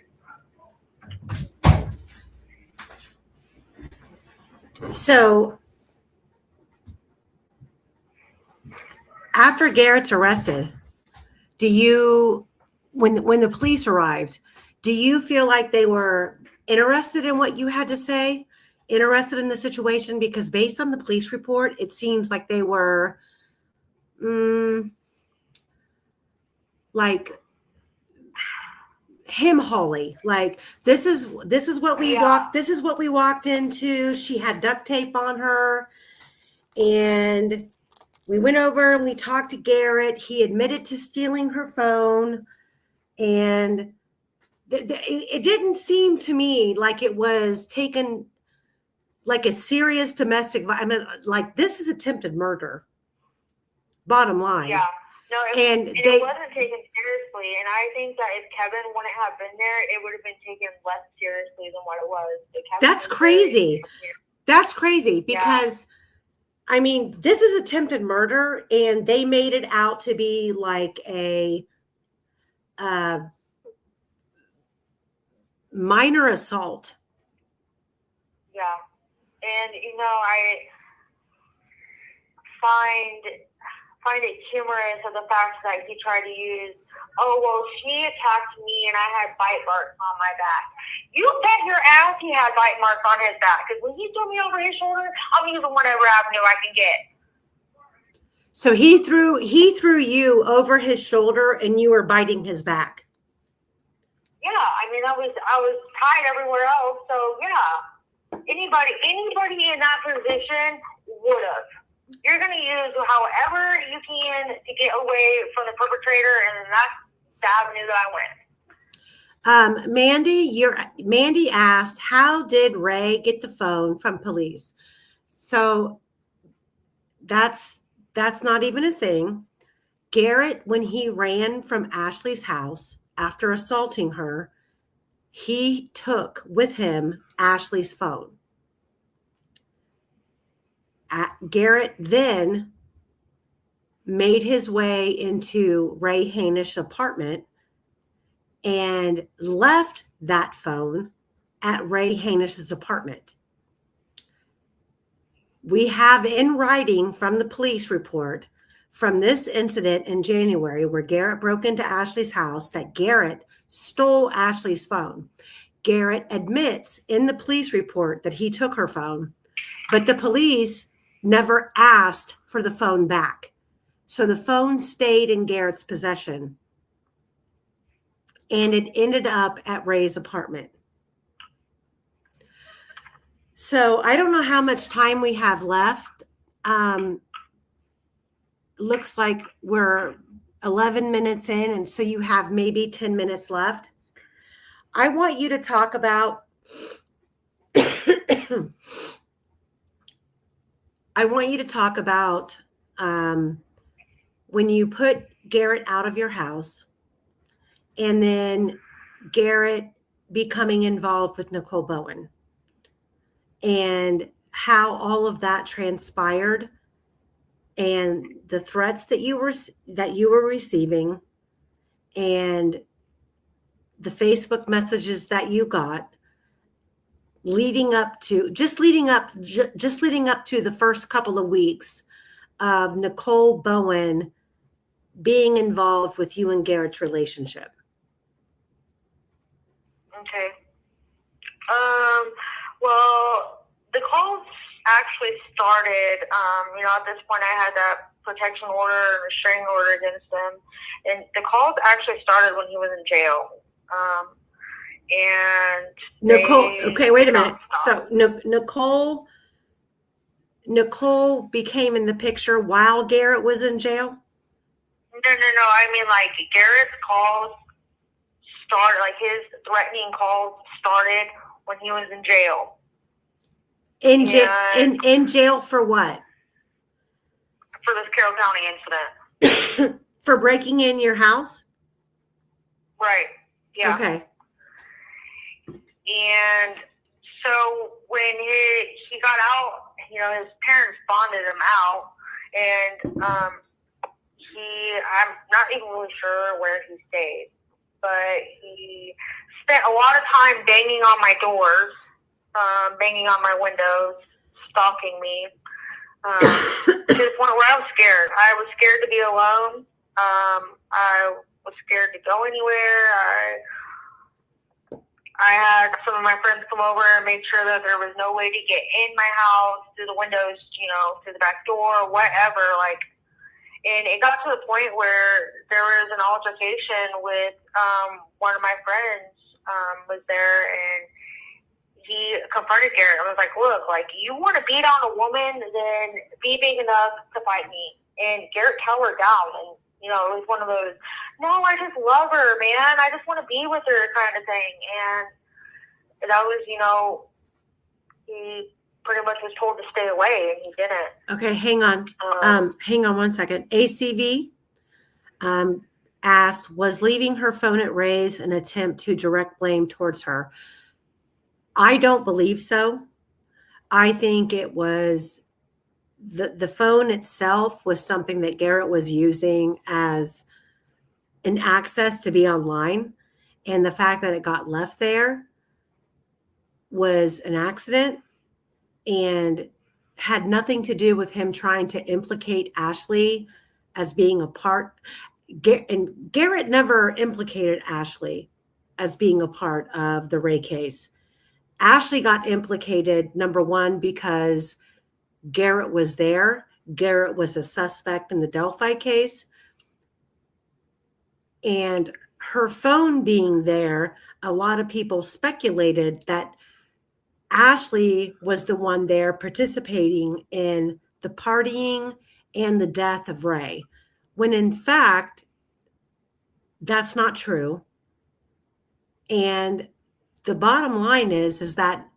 so after Garrett's arrested, do you, when the police arrived, do you feel like they were interested in what you had to say, interested in the situation? Because based on the police report, it seems like they were like him Holly, like this is what we walked into. She had duct tape on her, and we went over and we talked to Garett. He admitted to stealing her phone, and it didn't seem to me like it was taken like a serious domestic. I mean, like this is attempted murder. Bottom line. Yeah. No, And it wasn't taken seriously, and I think that if Kevin wouldn't have been there, it would have been taken less seriously than what it was. That's crazy. That's crazy because, I mean, this is attempted murder, and they made it out to be like a minor assault. Yeah, and I find it humorous of the fact that he tried to use, oh, well, she attacked me and I had bite marks on my back. You bet your ass he had bite marks on his back, because when he threw me over his shoulder, I'm using whatever avenue I can get. So he threw you over his shoulder and you were biting his back. Yeah, I mean, I was tied everywhere else, so yeah. Anybody in that position would have. You're going to use however you can to get away from the perpetrator, and that's the avenue that I went. Mandy asked, how did Ray get the phone from police? So that's not even a thing. Garett, when he ran from Ashley's house after assaulting her, he took with him Ashley's phone. Garett then made his way into Ray Hanish's apartment and left that phone at Ray Hanish's apartment. We have in writing from the police report from this incident in January where Garett broke into Ashley's house that Garett stole Ashley's phone. Garett admits in the police report that he took her phone, but the police never asked for the phone back. So the phone stayed in Garett's possession, and it ended up at Ray's apartment. So I don't know how much time we have left. Looks like we're 11 minutes in, and so you have maybe 10 minutes left. I want you to talk about when you put Garett out of your house, and then Garett becoming involved with Nicole Bowen, and how all of that transpired, and the threats that you were receiving, and the Facebook messages that you got leading up to the first couple of weeks of Nicole Bowen being involved with you and Garett's relationship. Okay. Well, the calls actually started, at this point I had that protection order and restraining order against him. And the calls actually started when he was in jail. And Nicole, okay, wait a minute. So Nicole became in the picture while Garett was in jail? No. I mean, like, Garett's calls started, like, his threatening calls started when he was in jail. In jail for what? For this Carroll County incident. For breaking in your house? Right. Yeah. Okay. And so when he got out, his parents bonded him out, and I'm not even really sure where he stayed, but he spent a lot of time banging on my doors, banging on my windows, stalking me, to the point where I was scared. I was scared to be alone. I was scared to go anywhere. I had some of my friends come over and make sure that there was no way to get in my house, through the windows, through the back door, whatever. And it got to the point where there was an altercation with one of my friends was there, and he confronted Garett. I was like, look, you want to beat on a woman, then be big enough to fight me. And Garett cowered down, and it was one of those, no, I just love her, man. I just want to be with her kind of thing. And that was, he pretty much was told to stay away, and he didn't. Okay, hang on. Hang on one second. ACV asked, was leaving her phone at Ray's an attempt to direct blame towards her? I don't believe so. I think it was the phone itself was something that Garett was using as an access to be online. And the fact that it got left there was an accident and had nothing to do with him trying to implicate Ashley as being a part. And Garett never implicated Ashley as being a part of the Ray case. Ashley got implicated, number one, because Garett was there. Garett was a suspect in the Delphi case. And her phone being there, a lot of people speculated that Ashley was the one there participating in the partying and the death of Ray, when in fact, that's not true. And the bottom line is that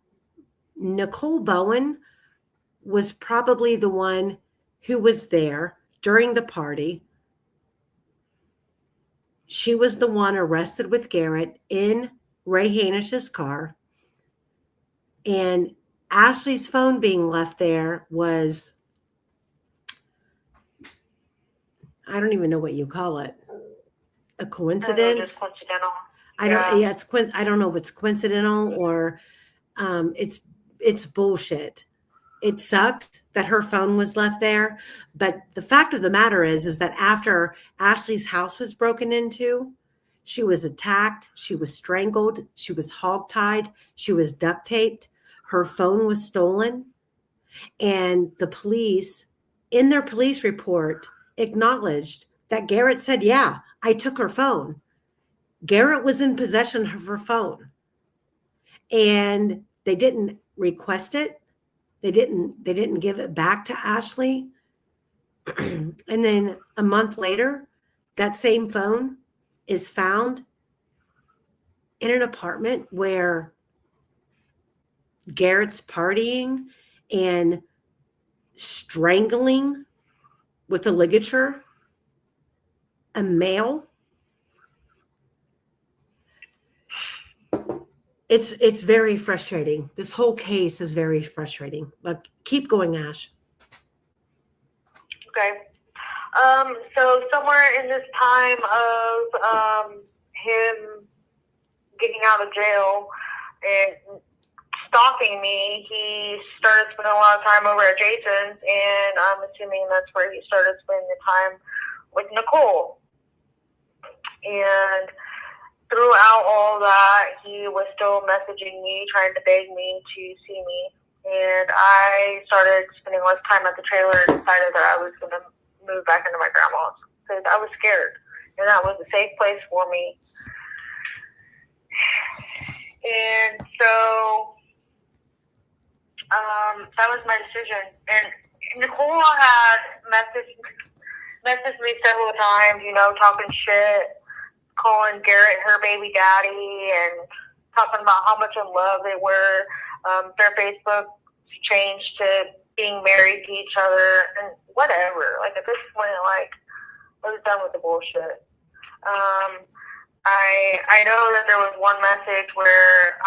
Nicole Bowen was probably the one who was there during the party. She was the one arrested with Garett in Ray Hanish's car. And Ashley's phone being left there was, I don't even know what you call it. A coincidence? Just coincidental. I don't know if it's coincidental or it's bullshit. It sucked that her phone was left there. But the fact of the matter is that after Ashley's house was broken into, she was attacked, she was strangled, she was hogtied, she was duct taped, her phone was stolen. And the police, in their police report, acknowledged that Garett said, yeah, I took her phone. Garett was in possession of her phone. And they didn't request it. They didn't give it back to Ashley. And then a month later, that same phone is found in an apartment where Garett's partying and strangling with a ligature a male. It's very frustrating. This whole case is very frustrating. But keep going, Ash. Okay. So somewhere in this time of him getting out of jail and stalking me, he started spending a lot of time over at Jason's, and I'm assuming that's where he started spending the time with Nicole. And throughout all that, he was still messaging me, trying to beg me to see me. And I started spending less time at the trailer and decided that I was going to move back into my grandma's because I was scared. And that was a safe place for me. And so that was my decision. And Nicole had messaged me several times, talking shit, calling Garett her baby daddy, and talking about how much in love they were. Their Facebook changed to being married to each other and whatever. Like, at this point, I was done with the bullshit. I know that there was one message where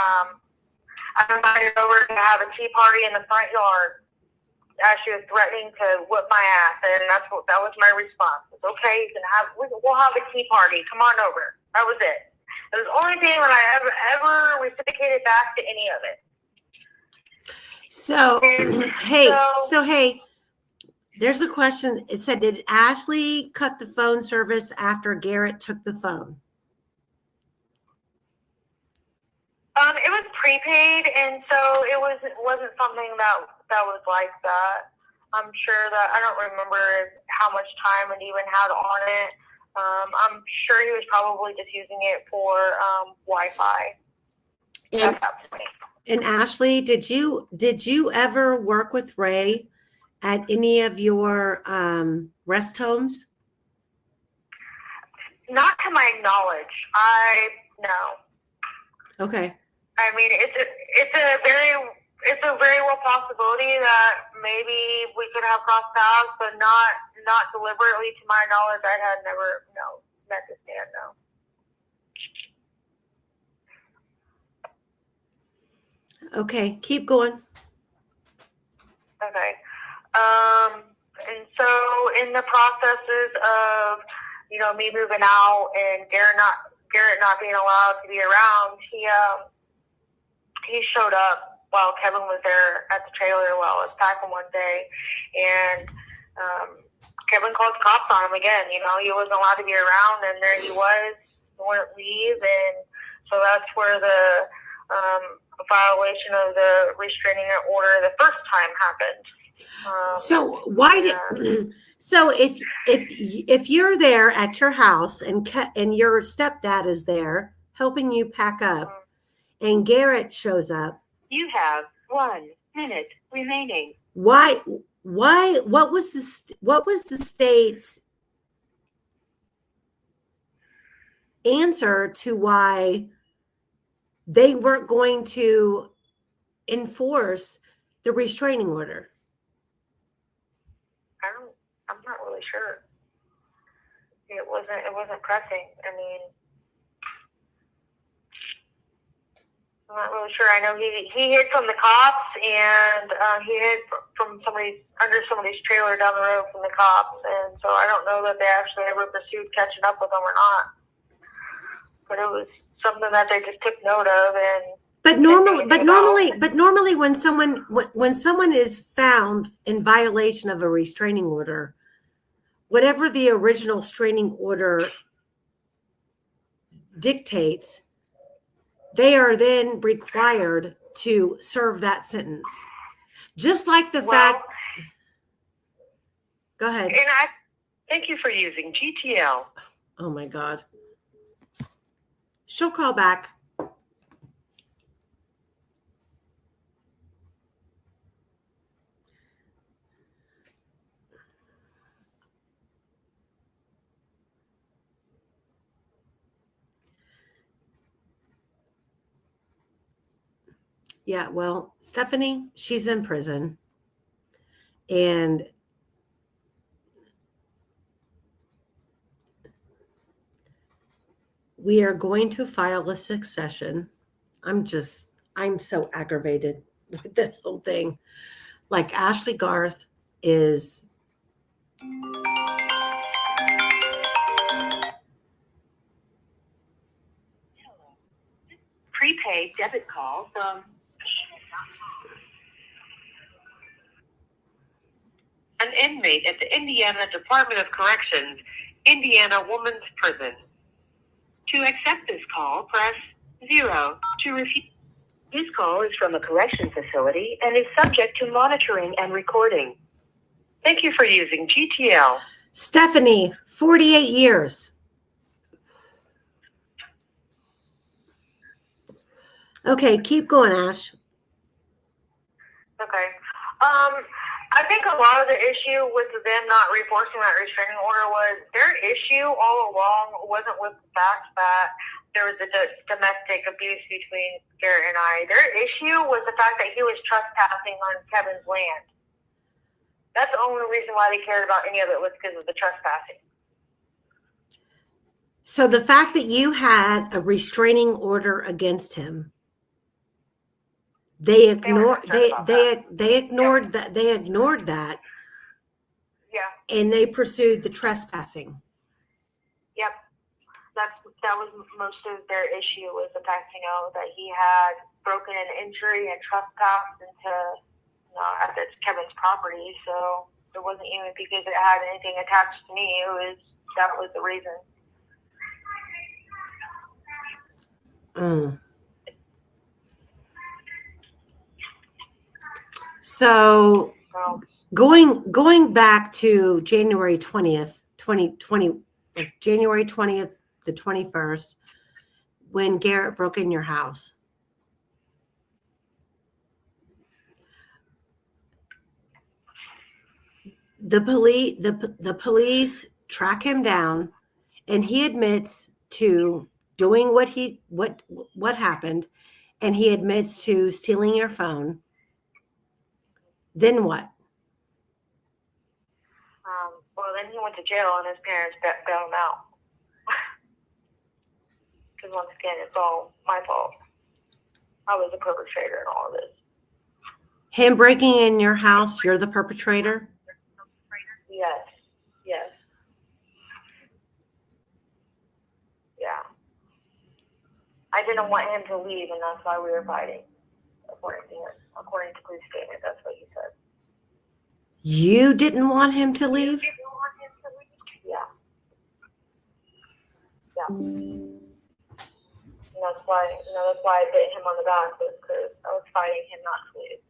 I invited over to have a tea party in the front yard as she was threatening to whip my ass, and that was my response. It's okay, we'll have a tea party. Come on over. That was it. It was the only thing that I ever reciprocated back to any of it. So, hey, there's a question. It said, did Ashley cut the phone service after Garett took the phone? It was prepaid, and so it wasn't something that was like that. I'm sure that I don't remember how much time it even had on it. I'm sure he was probably just using it for Wi-Fi at that point. And Ashley, did you ever work with Ray at any of your rest homes? Not to my knowledge. No. Okay. I mean, it's a very well possibility that maybe we could have crossed paths, but not deliberately. To my knowledge, I had never met this man. No. Okay, keep going. Okay. And so in the processes of me moving out and Garett not being allowed to be around, he showed up while Kevin was there at the trailer while I was packing one day, and Kevin called the cops on him again. He wasn't allowed to be around, and there he was. He wouldn't leave, and so that's where the violation of the restraining order the first time happened. So why did? So if you're there at your house and your stepdad is there helping you pack up, and Garett shows up, You have 1 minute remaining. why? What was the state's answer to why they weren't going to enforce the restraining order? I'm not really sure. It wasn't pressing. I mean, I'm not really sure. I know he hid from the cops, and he hid from under somebody's trailer down the road from the cops, and so I don't know that they actually ever pursued catching up with him or not. But it was something that they just took note of, and. But normally, when someone is found in violation of a restraining order, whatever the original restraining order dictates, they are then required to serve that sentence. Just like the fact. Go ahead. And I thank you for using GTL. Oh my God. She'll call back. Yeah, well, Stephanie, she's in prison. And we are going to file a succession. I'm so aggravated with this whole thing. Like Ashley Garth is Prepaid debit call from an inmate at the Indiana Department of Corrections, Indiana Women's Prison. To accept this call, press 0. To refuse. This call is from a correction facility and is subject to monitoring and recording. Thank you for using GTL. Stephanie, 48 years. Okay, keep going, Ash. Okay. I think a lot of the issue with them not enforcing that restraining order was their issue all along wasn't with the fact that there was a domestic abuse between Garett and I. Their issue was the fact that he was trespassing on Kevin's land. That's the only reason why they cared about any of it was because of the trespassing. So the fact that you had a restraining order against him, they ignored that. Yeah. And they pursued the trespassing. Yep. That was most of their issue was the fact, that he had broken an injury and trespassed into, at Kevin's property. So it wasn't even because it had anything attached to me. That was the reason. So going back to January 20th, 2020, like January 20th, the 21st, when Garett broke in your house. The police track him down, and he admits to doing what happened, and he admits to stealing your phone. Then what? Well, then he went to jail, and his parents bailed him out. Because once again, it's all my fault. I was the perpetrator in all of this. Him breaking in your house, you're the perpetrator? Yes. Yeah. I didn't want him to leave, and that's why we were fighting. According to police statement, that's what he said. You didn't want him to leave? Yeah. And that's why I bit him on the back, was because I was fighting him not to leave.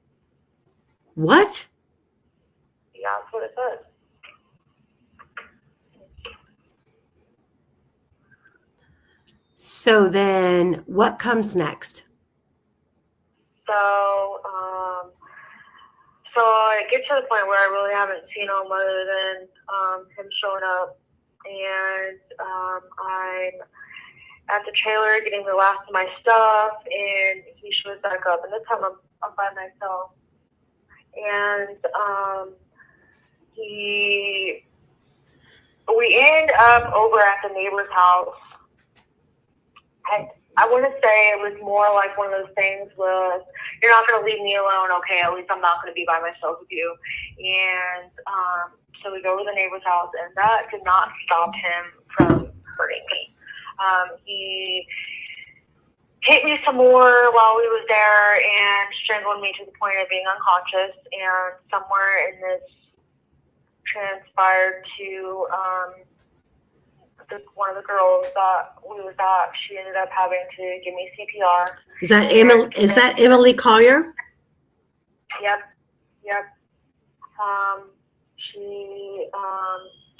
What? Yeah, that's what it says. So then what comes next? So it gets to the point where I really haven't seen him other than him showing up, and I'm at the trailer getting the last of my stuff, and he shows back up, and this time I'm by myself, and we end up over at the neighbor's house. I want to say it was more like one of those things with, you're not going to leave me alone, okay, at least I'm not going to be by myself with you. And so we go to the neighbor's house, and that did not stop him from hurting me. He hit me some more while we was there and strangled me to the point of being unconscious, and somewhere in this transpired to one of the girls that we was at, she ended up having to give me CPR. Is that Emily Collier? Yep. She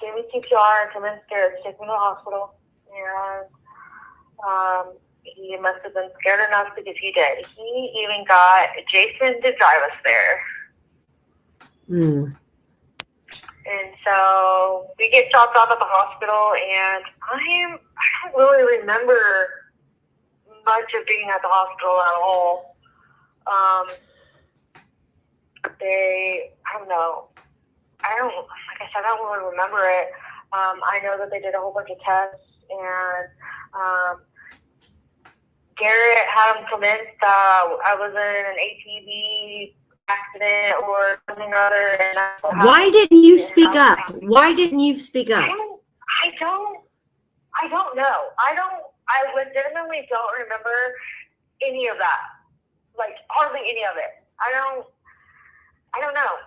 gave me CPR and convinced Garett to take me to the hospital, and he must have been scared enough because he did. He even got Jason to drive us there. And so we get dropped off at the hospital, and I don't really remember much of being at the hospital at all. I don't know. Like I said, I don't really remember it. I know that they did a whole bunch of tests, and Garrett had him convinced I was in an ATV accident or something or other. And that's what Why happened. didn't you speak up? Why didn't you speak up? I don't know. I legitimately don't remember any of that. Like, hardly any of it. I don't know.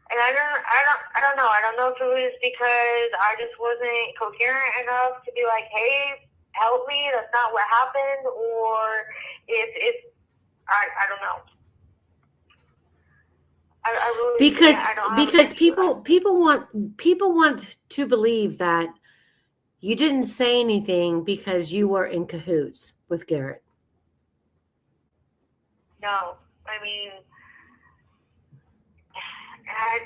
And I don't know. I don't know if it was because I just wasn't coherent enough to be like, hey, help me, that's not what happened, or if I don't know. I really Because people want to believe that you didn't say anything because you were in cahoots with Garrett. No, I mean, I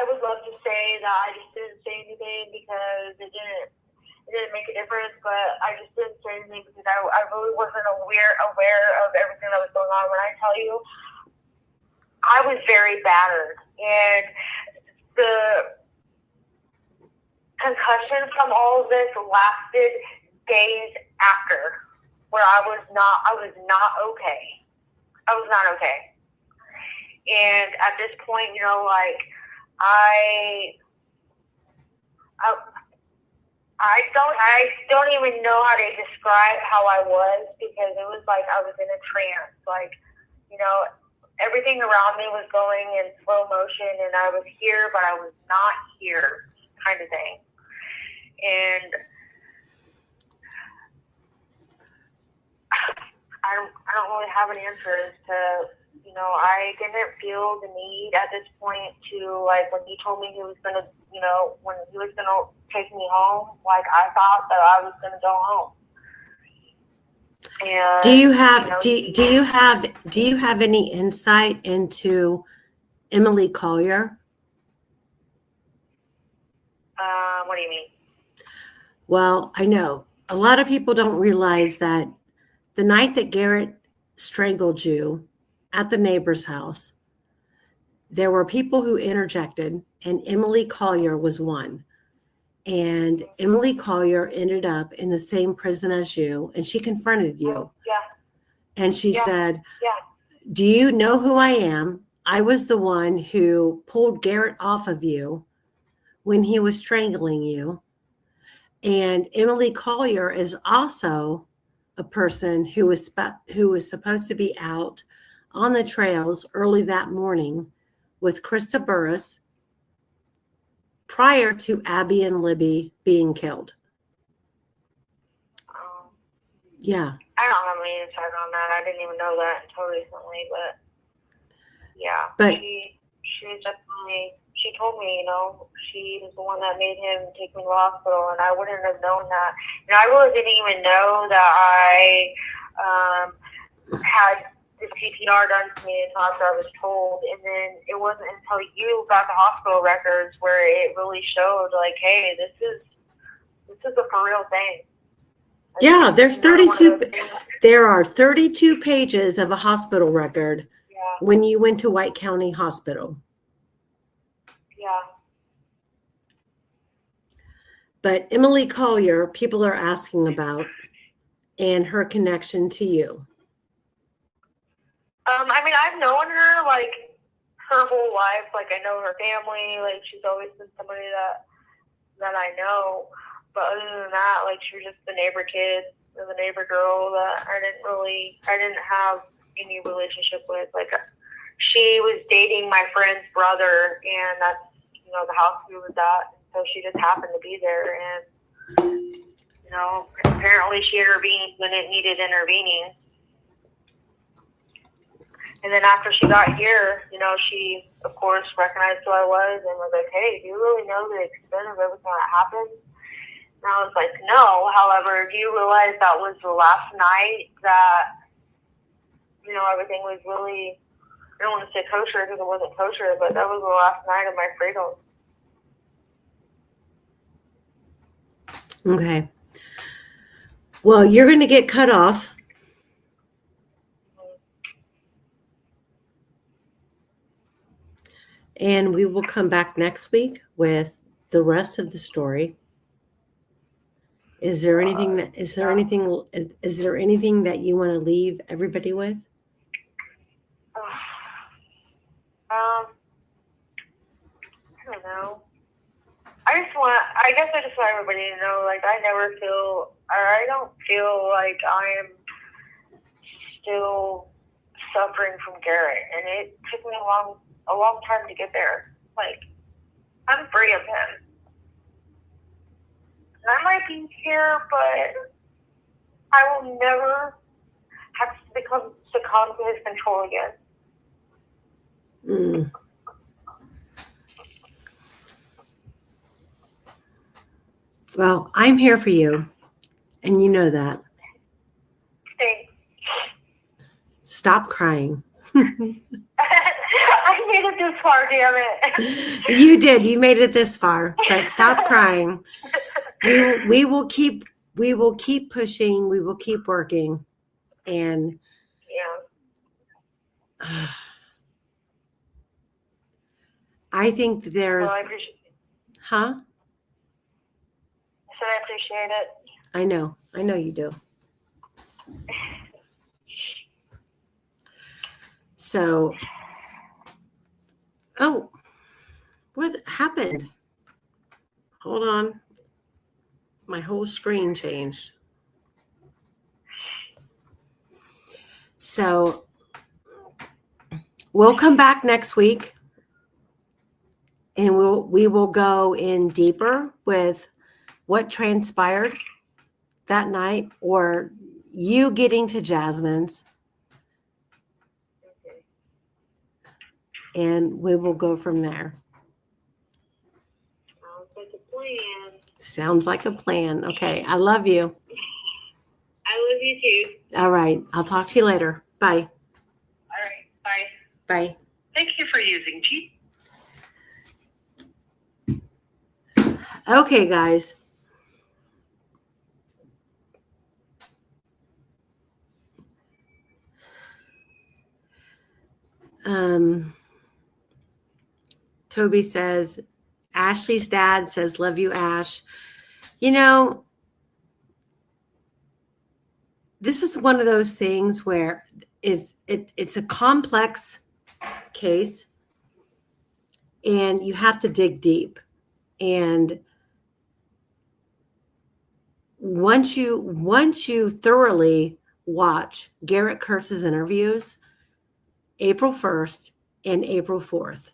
would love to say that I just didn't say anything because it didn't make a difference, but I just didn't say anything because I really wasn't aware of everything that was going on. When I tell you, I was very battered, and the concussion from all of this lasted days after, where I was not okay. I was not okay. And at this point, you know, like, I don't even know how to describe how I was, because it was like I was in a trance. Like, you know, everything around me was going in slow motion, and I was here, but I was not here, kind of thing. And I don't really have an answer as to, you know, I didn't feel the need at this point to, like, when he told me he was going to, you know, when he was going to take me home, like, I thought that I was going to go home. And Do you have you know, do you have any insight into Emily Collier? what do you mean? Well, I know a lot of people don't realize that the night that Garrett strangled you at the neighbor's house, there were people who interjected, and Emily Collier was one. And Emily Collier ended up in the same prison as you, and she confronted you. Yeah. And she said, Yeah. do you know who I am? I was the one who pulled Garrett off of you when he was strangling you. And Emily Collier is also a person who was supposed to be out on the trails early that morning with Krista Burris prior to Abby and Libby being killed. Yeah. I don't have any insight on that. I didn't even know that until recently, but yeah. But she definitely, she told me, you know, she was the one that made him take me to the hospital, and I wouldn't have known that. And I really didn't even know that I had the CPR done to me until after I was told. And then it wasn't until you got the hospital records where it really showed, like, hey, this is a for real thing. yeah, there's 32. There are 32 pages of a hospital record when you went to White County Hospital. Yeah. But Emily Collier, people are asking about, and her connection to you. I mean, I've known her, like, her whole life. Like, I know her family. Like, she's always been somebody that I know. But other than that, like, she was just the neighbor kid or the neighbor girl that I didn't have any relationship with. Like, she was dating my friend's brother, and that's, you know, the house we was at. So she just happened to be there, and, you know, apparently she intervened when it needed intervening. And then after she got here, you know, she, of course, recognized who I was and was like, hey, do you really know the extent of everything that happened? And I was like, no. However, do you realize that was the last night that, you know, everything was really, I don't want to say kosher because it wasn't kosher, but that was the last night of my freedom. Okay. Well, you're going to get cut off. And we will come back next week with the rest of the story. Is there anything that is there anything that you want to leave everybody with? I don't know. I guess I just want everybody to know, like, I don't feel like I am still suffering from Garett, and it took me a long time to get there. Like, I'm free of him. And I might be here, but I will never have to succumb to his control again. Mm. Well, I'm here for you, and you know that. Thanks. Stop crying. I made it this far, damn it. You did. You made it this far, but stop crying. We will keep pushing. We will keep working, and yeah. I think there's. Well, I appreciate it. Huh? I said I appreciate it. I know you do. So, oh, what happened? Hold on. My whole screen changed. So, we'll come back next week and we will go in deeper with what transpired that night, or you getting to Jasmine's. And we will go from there. Sounds like a plan. Sounds like a plan. Okay. I love you. I love you too. All right. I'll talk to you later. Bye. All right. Bye. Bye. Thank you for using G. Okay, guys. Toby says, Ashley's dad says, love you, Ash. You know, this is one of those things where it's a complex case and you have to dig deep. And once you thoroughly watch Garett Kirts' interviews, April 1st and April 4th,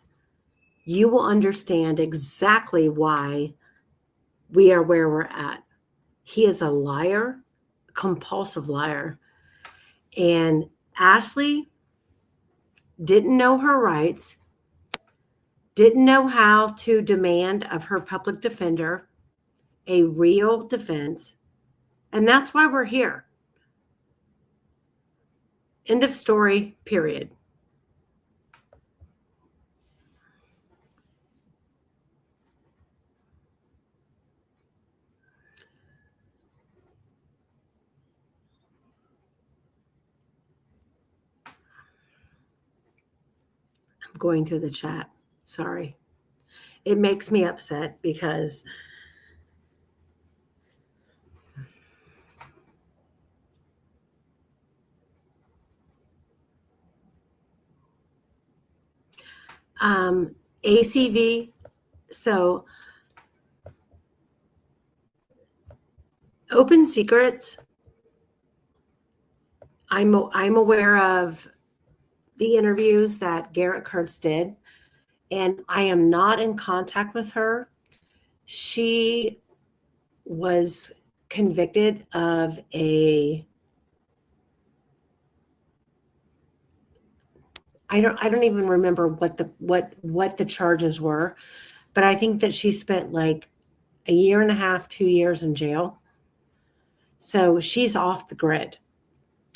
you will understand exactly why we are where we're at. He is a liar, a compulsive liar. And Ashley didn't know her rights, didn't know how to demand of her public defender a real defense. And that's why we're here. End of story, period. I'm going through the chat. Sorry. It makes me upset because ACV, so Open Secrets, I'm aware of the interviews that Garett Kirts did, and I am not in contact with her. She was convicted of I don't even remember what the charges were, but I think that she spent like a year and a half, 2 years in jail. So she's off the grid.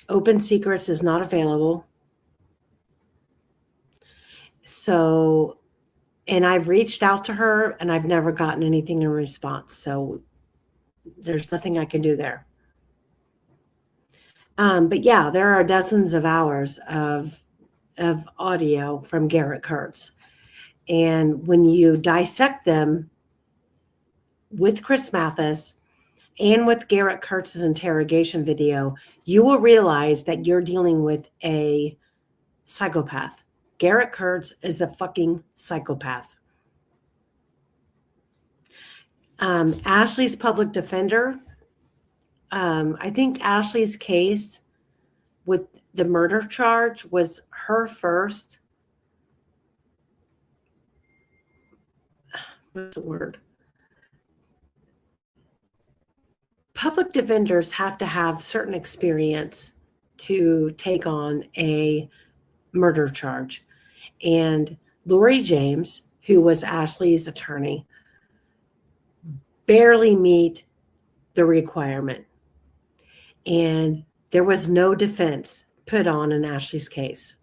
Open Secrets is not available. So, and I've reached out to her and I've never gotten anything in response. So there's nothing I can do there. But yeah, there are dozens of hours of audio from Garett Kirts. And when you dissect them with Chris Mathis and with Garett Kirts' interrogation video, you will realize that you're dealing with a psychopath. Garett Kirts is a fucking psychopath. Ashley's public defender, I think Ashley's case with the murder charge was her first, what's the word? Public defenders have to have certain experience to take on a murder charge. And Lori James, who was Ashley's attorney, barely meet the requirement. And there was no defense put on in Ashley's case.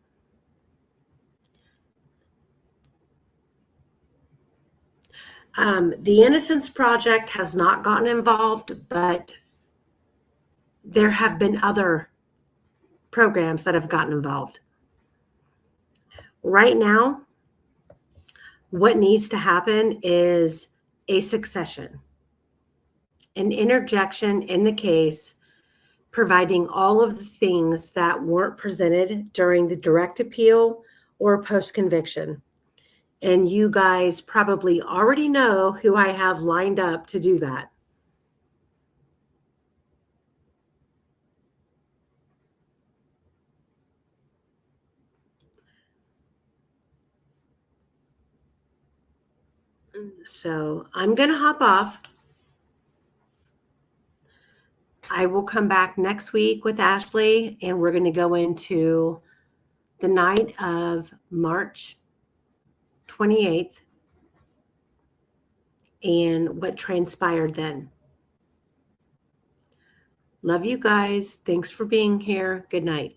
The Innocence Project has not gotten involved, but there have been other programs that have gotten involved. Right now, what needs to happen is a succession, an interjection in the case, providing all of the things that weren't presented during the direct appeal or post-conviction. And you guys probably already know who I have lined up to do that. So I'm going to hop off. I will come back next week with Ashley, and we're going to go into the night of March 28th and what transpired then. Love you guys. Thanks for being here. Good night.